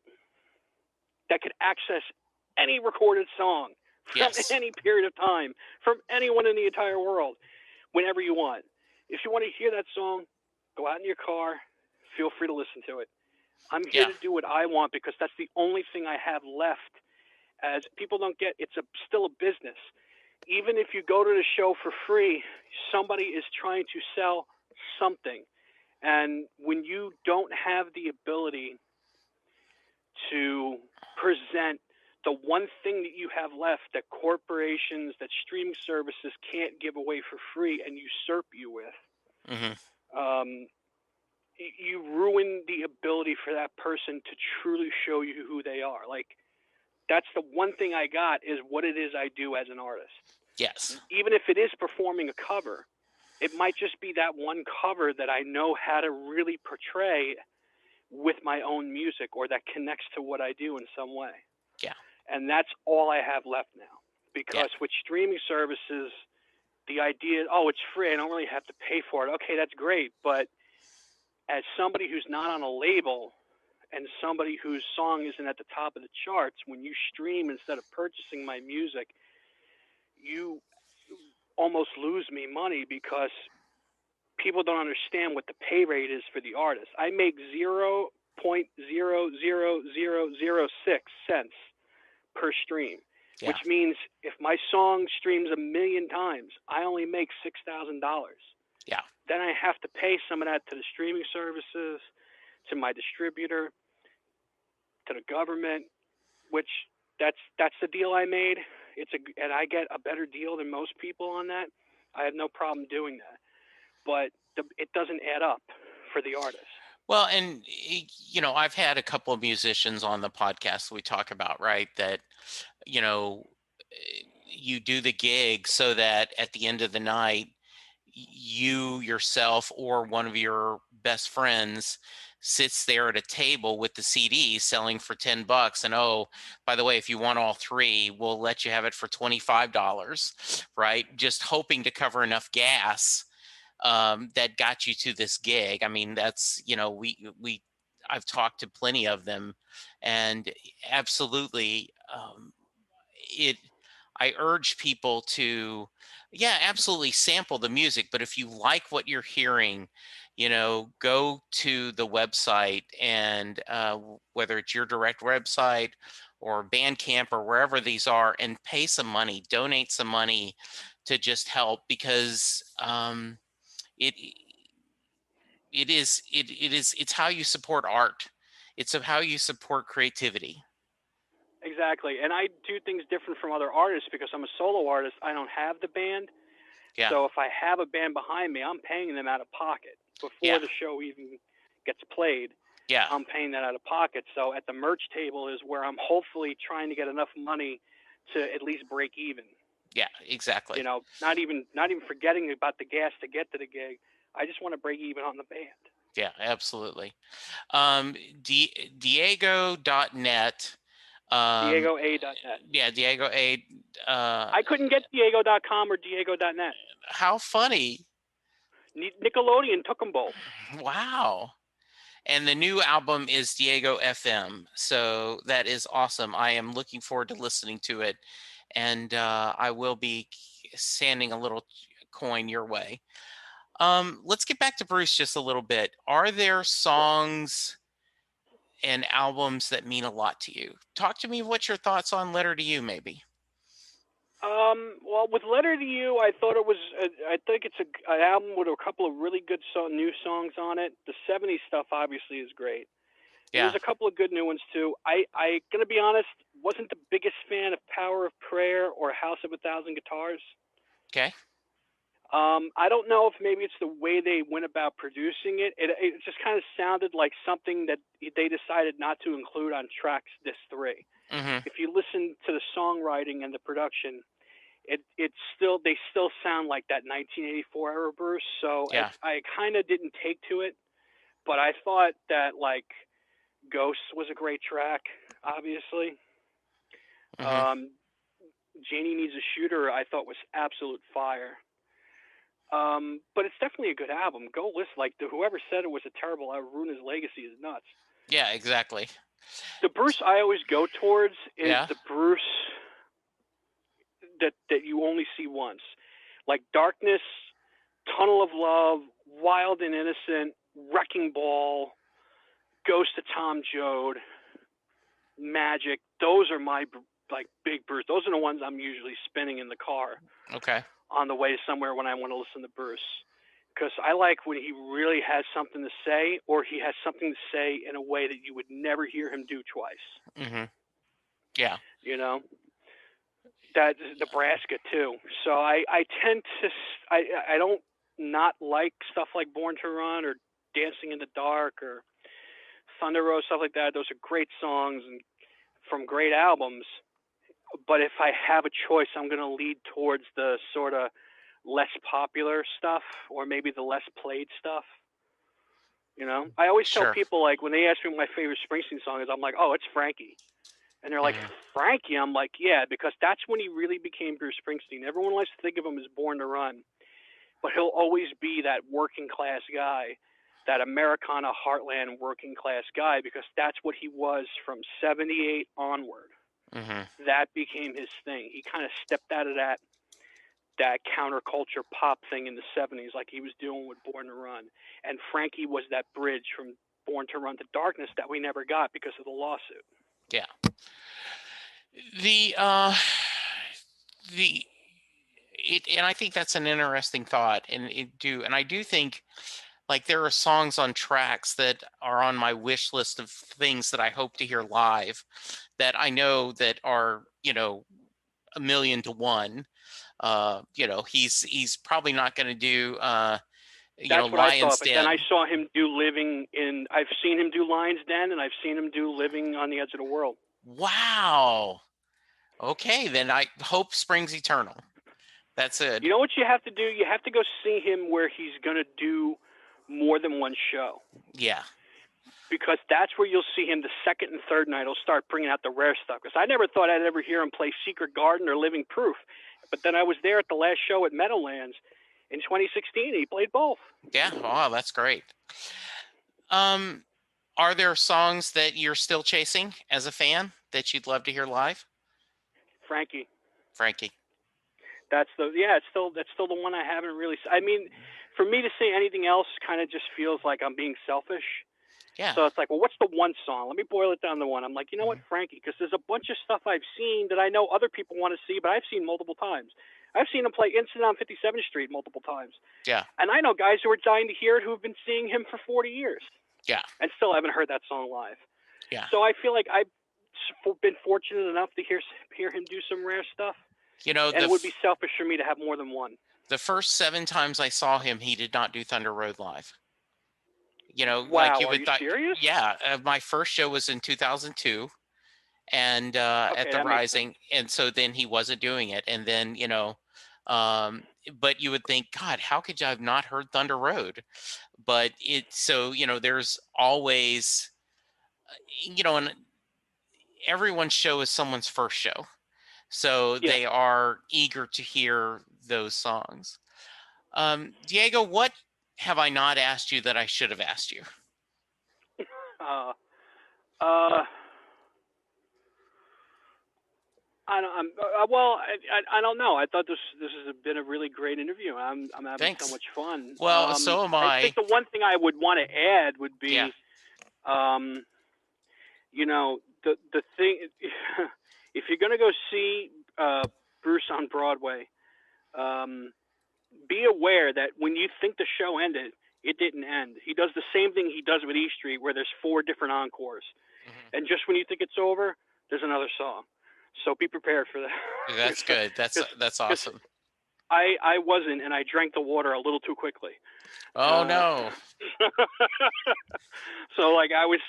A: that could access any recorded song from
B: yes,
A: any period of time from anyone in the entire world whenever you want. If you want to hear that song, go out in your car, feel free to listen to it. I'm here
B: yeah,
A: to do what I want because that's the only thing I have left. As people don't get, it's still a business. Even if you go to the show for free, somebody is trying to sell something. And when you don't have the ability to present the one thing that you have left that corporations, that streaming services can't give away for free and usurp you with,
B: hmm
A: um, you ruin the ability for that person to truly show you who they are. Like, that's the one thing I got is what it is I do as an artist.
B: yes,
A: Even if it is performing a cover, it might just be that one cover that I know how to really portray with my own music or that connects to what I do in some way.
B: yeah,
A: And that's all I have left now.
B: yeah,
A: Because with streaming services, the idea, oh, it's free, I don't really have to pay for it. Okay, that's great. But as somebody who's not on a label and somebody whose song isn't at the top of the charts, when you stream instead of purchasing my music, you almost lose me money because people don't understand what the pay rate is for the artist. I make 0.00006 per stream,
B: yeah,
A: which means if my song streams 1,000,000 times, I only make $6,000.
B: yeah,
A: Then I have to pay some of that to the streaming services, to my distributor, to the government, which that's the deal I made. And I get a better deal than most people on that. I have no problem doing that, but it doesn't add up for the artist.
B: Well, and I've had a couple of musicians on the podcast we talk about, right? That you know, you do the gig so that at the end of the night, you yourself or one of your best friends sits there at a table with the CD selling for $10. And oh, by the way, if you want all three, we'll let you have it for $25, right? Just hoping to cover enough gas that got you to this gig. I mean, that's, I've talked to plenty of them, and absolutely, it I urge people to, yeah, absolutely sample the music, but if you like what you're hearing, go to the website and whether it's your direct website or Bandcamp or wherever these are, and pay some money, donate some money to just help, because it it's how you support art. It's of how you support creativity.
A: Exactly. And I do things different from other artists because I'm a solo artist. I don't have the band.
B: Yeah,
A: So if I have a band behind me, I'm paying them out of pocket
B: yeah,
A: before the show even gets played.
B: yeah,
A: I'm paying that out of pocket. So at the merch table is where I'm hopefully trying to get enough money to at least break even.
B: yeah, exactly.
A: Not even forgetting about the gas to get to the gig. I just want to break even on the band.
B: Yeah, absolutely. um Diego.net.
A: DiegoA.net.
B: Yeah, Diego A.
A: I couldn't get Diego.com or Diego.net.
B: How funny.
A: Nickelodeon took them both.
B: Wow. And the new album is Diego FM, so that is awesome. I am looking forward to listening to it, and I will be sending a little coin your way. Let's get back to Bruce just a little bit. Are there
A: Sure.
B: songs and albums that mean a lot to you? Talk to me. What's your thoughts on Letter to You, maybe?
A: Well, with Letter to You, I thought it was. I think it's an album with a couple of really good new songs on it. The '70s stuff obviously is great, and
B: Yeah.
A: there's a couple of good new ones too. I gonna be honest, wasn't the biggest fan of Power of Prayer or House of a Thousand Guitars.
B: Okay.
A: I don't know if maybe it's the way they went about producing it. It just kind of sounded like something that they decided not to include on tracks disc 3.
B: Mm-hmm.
A: If you listen to the songwriting and the production, it's still, they still sound like that 1984 era Bruce. So
B: Yeah.
A: I kind of didn't take to it, but I thought that like Ghost was a great track, obviously.
B: Mm-hmm.
A: Um, Janie Needs a Shooter, I thought was absolute fire. But it's definitely a good album. Go listen. Like whoever said it was a terrible album, Ruin His Legacy is nuts.
B: Yeah, exactly.
A: The Bruce I always go towards is
B: Yeah.
A: the Bruce that you only see once, like Darkness, Tunnel of Love, Wild and Innocent, Wrecking Ball, Ghost of Tom Joad, Magic. Those are my like big Bruce. Those are the ones I'm usually spinning in the car
B: Okay.
A: on the way somewhere when I want to listen to Bruce. Because I like when he really has something to say, or he has something to say in a way that you would never hear him do twice.
B: Mm-hmm. Yeah.
A: You know, that Nebraska too. So I tend to I don't not like stuff like Born to Run or Dancing in the Dark or Thunder Road, stuff like that. Those are great songs and from great albums. But if I have a choice, I'm going to lead towards the sort of less popular stuff or maybe the less played stuff. You know, I always tell
B: Sure.
A: people, like, when they ask me what my favorite Springsteen song is, I'm like, oh, it's Frankie. And they're like,
B: Mm-hmm.
A: Frankie? I'm like, yeah, because that's when he really became Bruce Springsteen. Everyone likes to think of him as Born to Run, but he'll always be that working class guy, that Americana heartland working class guy, because that's what he was from 78 onward.
B: Mm-hmm.
A: That became his thing. He kind of stepped out of that counterculture pop thing in the 70s like he was doing with Born to Run. And Frankie was that bridge from Born to Run to Darkness that we never got because of the lawsuit.
B: Yeah. The uh the and I think that's an interesting thought, and I do think like there are songs on tracks that are on my wish list of things that I hope to hear live that I know that are, a million to one. He's probably not going to do
A: That's what I thought.
B: Lion's
A: But then I
B: Den.
A: saw him do Living in. I've seen him do Lion's Den, and I've seen him do Living on the Edge of the World.
B: Wow. Okay, then I hope Springs Eternal. That's it.
A: You know what you have to do? You have to go see him where he's going to do more than one show.
B: Yeah.
A: Because that's where you'll see him the second and third night. He'll start bringing out the rare stuff. Because I never thought I'd ever hear him play Secret Garden or Living Proof. But then I was there at the last show at Meadowlands in 2016. He played both.
B: Yeah. Oh, that's great. Are there songs that you're still chasing as a fan that you'd love to hear live?
A: Frankie.
B: Frankie.
A: That's still the one I haven't really. I mean, for me to say anything else kind of just feels like I'm being selfish.
B: Yeah.
A: So it's like, well, what's the one song? Let me boil it down to one. I'm like, you know what, Frankie? Because there's a bunch of stuff I've seen that I know other people want to see, but I've seen multiple times. I've seen him play Incident on 57th Street multiple times.
B: Yeah.
A: And I know guys who are dying to hear it who have been seeing him for 40 years.
B: Yeah.
A: And still haven't heard that song live.
B: Yeah.
A: So I feel like I've been fortunate enough to hear him do some rare stuff. And it would be selfish for me to have more than one.
B: The first 7 times I saw him, he did not do Thunder Road live.
A: Wow,
B: like you
A: are
B: would
A: you
B: thought.
A: serious?
B: Yeah. My first show was in 2002, and at the Rising, and so then he wasn't doing it, and then but you would think, God, how could you have not heard Thunder Road? But there's always, and everyone's show is someone's first show. So they are eager to hear those songs. Diego, what have I not asked you that I should have asked you?
A: I don't know. I thought this has been a really great interview. I'm having
B: Thanks.
A: so much fun.
B: Well, so am I.
A: I think the one thing I would want to add would be, the thing. If you're going to go see Bruce on Broadway, be aware that when you think the show ended, it didn't end. He does the same thing he does with E Street, where there's 4 different encores, and just when you think it's over, there's another song. So be prepared for that.
B: That's good. That's awesome.
A: I wasn't, and I drank the water a little too quickly.
B: Oh no.
A: So like I was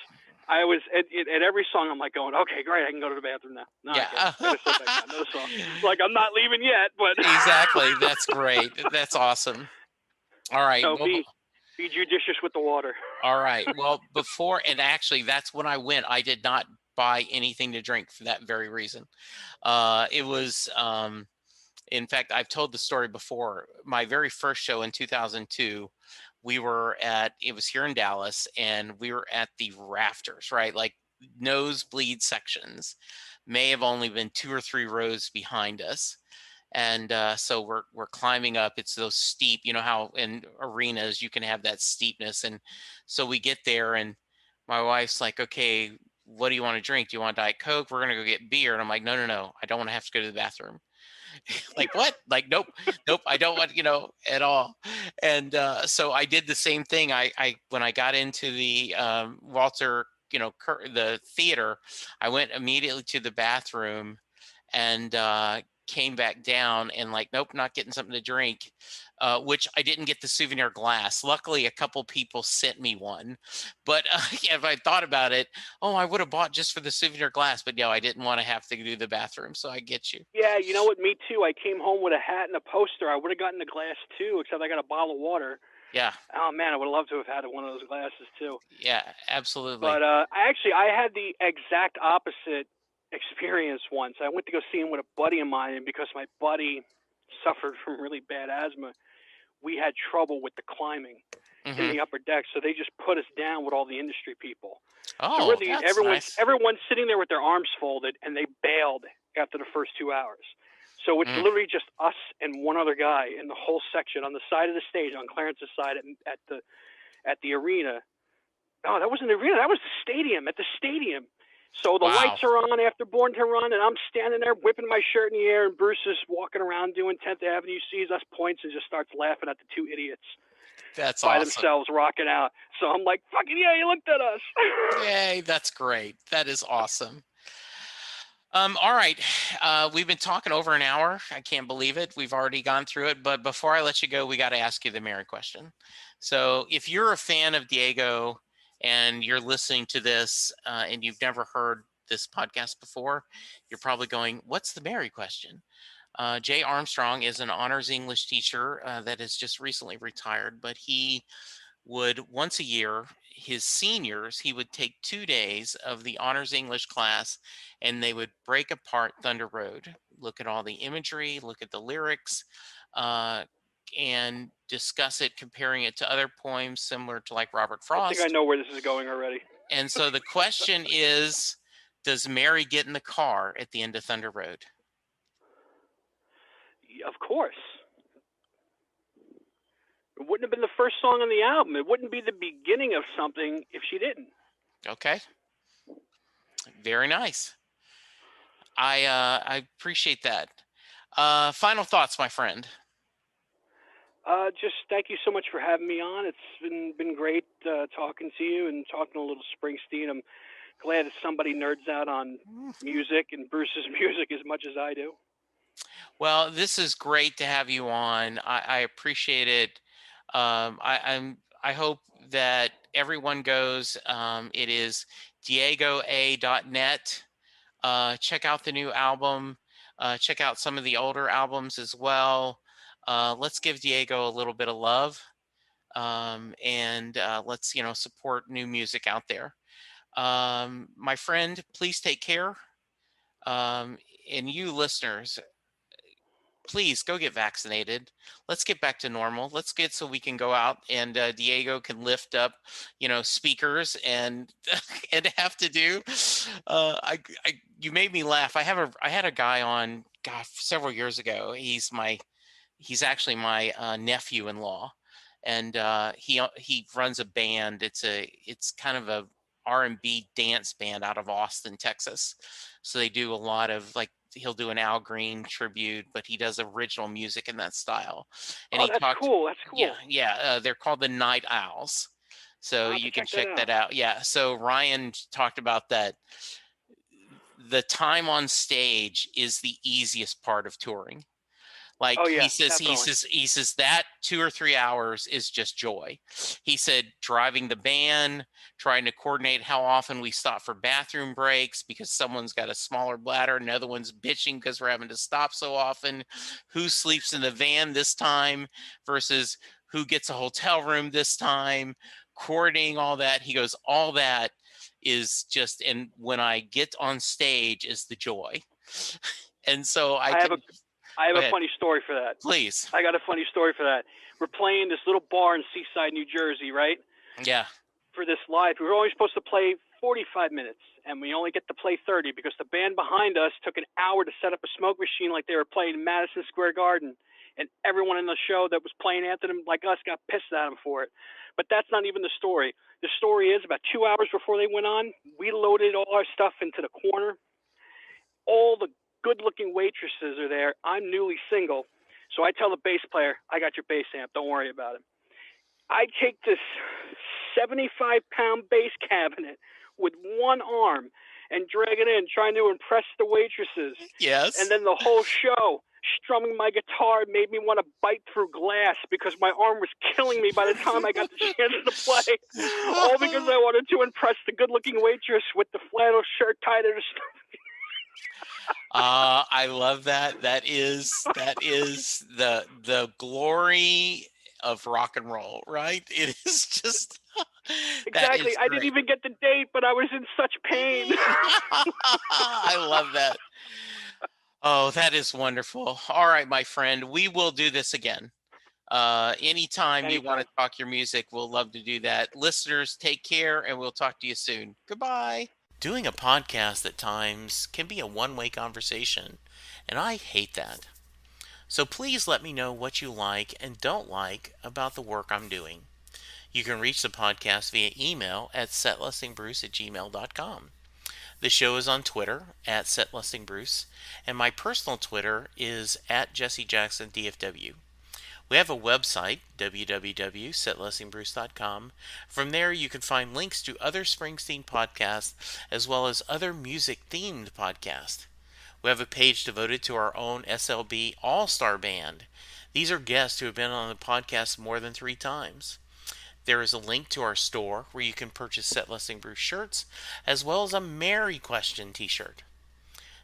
A: at every song I'm like going, okay, great, I can go to the bathroom now. No, I can't.
B: Yeah.
A: I gotta sit back down. Another song. Like I'm not leaving yet, but
B: Exactly. That's great. That's awesome. All right.
A: so
B: Well,
A: be judicious with the water.
B: all right. Well, before, and actually, that's when I went. I did not buy anything to drink for that very reason. It was, in fact, I've told the story before. My very first show in 2002, it was here in Dallas, and we were at the rafters, right? Like nosebleed sections, may have only been 2 or 3 rows behind us. And so we're climbing up. It's those steep, you know how in arenas you can have that steepness. And so we get there, and my wife's like, okay, what do you want to drink? Do you want Diet Coke? We're gonna go get beer. And I'm like, no, no, no, I don't want to have to go to the bathroom. Like, what? Like, nope, nope, I don't want, at all. And so I did the same thing. I when I got into the Walter, the theater, I went immediately to the bathroom, and came back down, and like, nope, not getting something to drink. Which I didn't get the souvenir glass. Luckily, a couple people sent me one, but yeah, if I thought about it, oh, I would have bought just for the souvenir glass. But no, I didn't want to have to do the bathroom, so I get you.
A: Yeah, you know what? Me too. I came home with a hat and a poster. I would have gotten the glass too, except I got a bottle of water.
B: Yeah,
A: Oh man, I would love to have had one of those glasses too.
B: yeah, absolutely.
A: But I had the exact opposite experience once. I went to go see him with a buddy of mine, and because my buddy suffered from really bad asthma, we had trouble with the climbing in
B: Hmm.
A: the upper deck, so they just put us down with all the industry people. So
B: Oh, that's nice.
A: everyone's sitting there with their arms folded, and they bailed after the first 2 hours. So it's
B: Mm.
A: literally just us and one other guy in the whole section on the side of the stage, on Clarence's side at the arena. No, that wasn't the arena. That was the stadium. At the stadium. So the
B: Wow,
A: lights are on after Born to Run, and I'm standing there whipping my shirt in the air, and Bruce is walking around doing 10th Avenue, sees us, points, and just starts laughing at the two idiots
B: that's
A: by
B: awesome.
A: themselves rocking out. So I'm like, fucking yeah, you looked at us.
B: Yay, that's great. That is awesome. All right. We've been talking over an hour. I can't believe it. We've already gone through it. But before I let you go, we got to ask you the Mary question. So if you're a fan of Diego and you're listening to this and you've never heard this podcast before, you're probably going, what's the Mary question? Jay Armstrong is an honors English teacher that has just recently retired, but he would once a year, his seniors, he would take 2 days of the honors English class, and they would break apart Thunder Road, look at all the imagery, look at the lyrics, uh, and discuss it, comparing it to other poems similar to like Robert
A: I think I
B: Frost.
A: know where this is going already.
B: And so the question is, does Mary get in the car at the end of Thunder Road?
A: Of course. It wouldn't have been the first song on the album. It wouldn't be the beginning of something if she didn't.
B: Okay. Very nice. I appreciate that. Final thoughts, my friend.
A: Just thank you so much for having me on. It's been great talking to you and talking a little Springsteen. I'm glad that somebody nerds out on music and Bruce's music as much as I do.
B: Well, this is great to have you on. I appreciate it. I hope that everyone goes. It is diegoa.net. Check out the new album. Check out some of the older albums as well. Let's give Diego a little bit of love, and let's support new music out there. My friend, please take care. And you listeners, please go get vaccinated. Let's get back to normal. Let's get so we can go out and Diego can lift up, speakers and and have to do. You made me laugh. I had a guy on, God, several years ago. He's actually my nephew-in-law, and he runs a band. It's kind of a R&B dance band out of Austin, Texas. So they do a lot of like, he'll do an Al Green tribute, but he does original music in that style. And
A: Oh,
B: he
A: that's
B: talked,
A: cool. That's
B: yeah,
A: cool.
B: yeah. They're called the Night Owls. So
A: I'll have to
B: you can
A: check that
B: check
A: out.
B: that out. Yeah. So Ryan talked about that. The time on stage is the easiest part of touring. Like
A: Oh
B: he
A: yeah,
B: says,
A: definitely.
B: he says that 2 or 3 hours is just joy. He said driving the van, trying to coordinate how often we stop for bathroom breaks because someone's got a smaller bladder, another one's bitching because we're having to stop so often. Who sleeps in the van this time versus who gets a hotel room this time, coordinating all that. He goes, all that is just, and when I get on stage is the joy. And so I
A: I have a
B: can
A: I have
B: go
A: a
B: ahead,
A: funny story for that.
B: please.
A: I got a funny story for that. We're playing this little bar in Seaside, New Jersey, right?
B: Yeah.
A: For this live, we were only supposed to play 45 minutes, and we only get to play 30 because the band behind us took an hour to set up a smoke machine like they were playing in Madison Square Garden, and everyone in the show that was playing after them, like us, got pissed at them for it. But that's not even the story. The story is about 2 hours before they went on, we loaded all our stuff into the corner. All the good-looking waitresses are there. I'm newly single, so I tell the bass player, "I got your bass amp. Don't worry about it." I take this 75-pound bass cabinet with one arm and drag it in, trying to impress the waitresses. And
B: Yes.
A: then the whole show, strumming my guitar made me want to bite through glass because my arm was killing me by the time I got the chance to play. All because I wanted to impress the good-looking waitress with the flannel shirt tied to her stomach.
B: I love that. That is the glory of rock and roll, right? It is just that
A: Exactly.
B: is
A: I didn't
B: great.
A: even get the date, but I was in such pain.
B: I love that. Oh, that is wonderful. All right, my friend, we will do this again. Anytime you want to
A: Anytime.
B: talk your music, we'll love to do that. Listeners, take care and we'll talk to you soon. Goodbye. Doing a podcast at times can be a one-way conversation, and I hate that. So please let me know what you like and don't like about the work I'm doing. You can reach the podcast via email at setlistingbruce@gmail.com. The show is on Twitter at setlistingbruce, and my personal Twitter is at jessejacksondfw. We have a website, www.setlistingbruce.com. From there, you can find links to other Springsteen podcasts as well as other music-themed podcasts. We have a page devoted to our own SLB All-Star Band. These are guests who have been on the podcast more than 3 times. There is a link to our store where you can purchase Set Listing Bruce shirts as well as a Mary Question t-shirt.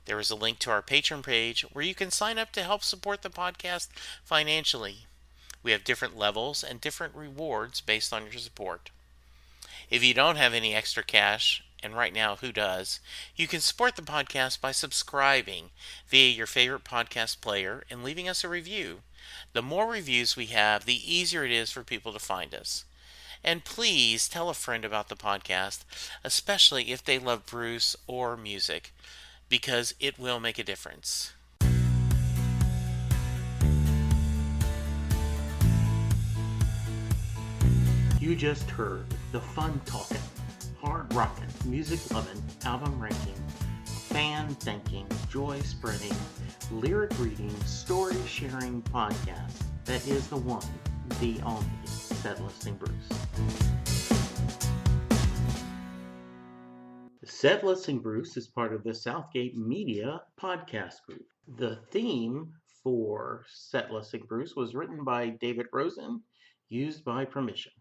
B: There is a link to our Patreon page where you can sign up to help support the podcast financially. We have different levels and different rewards based on your support. If you don't have any extra cash, and right now who does, you can support the podcast by subscribing via your favorite podcast player and leaving us a review. The more reviews we have, the easier it is for people to find us. And please tell a friend about the podcast, especially if they love Bruce or music, because it will make a difference. You just heard the fun talking, hard rocking, music loving, album ranking, fan thinking, joy spreading, lyric reading, story sharing podcast that is the one, the only Set Listing Bruce. Set Listing Bruce is part of the Southgate Media podcast group. The theme for Set Listing Bruce was written by David Rosen, used by permission.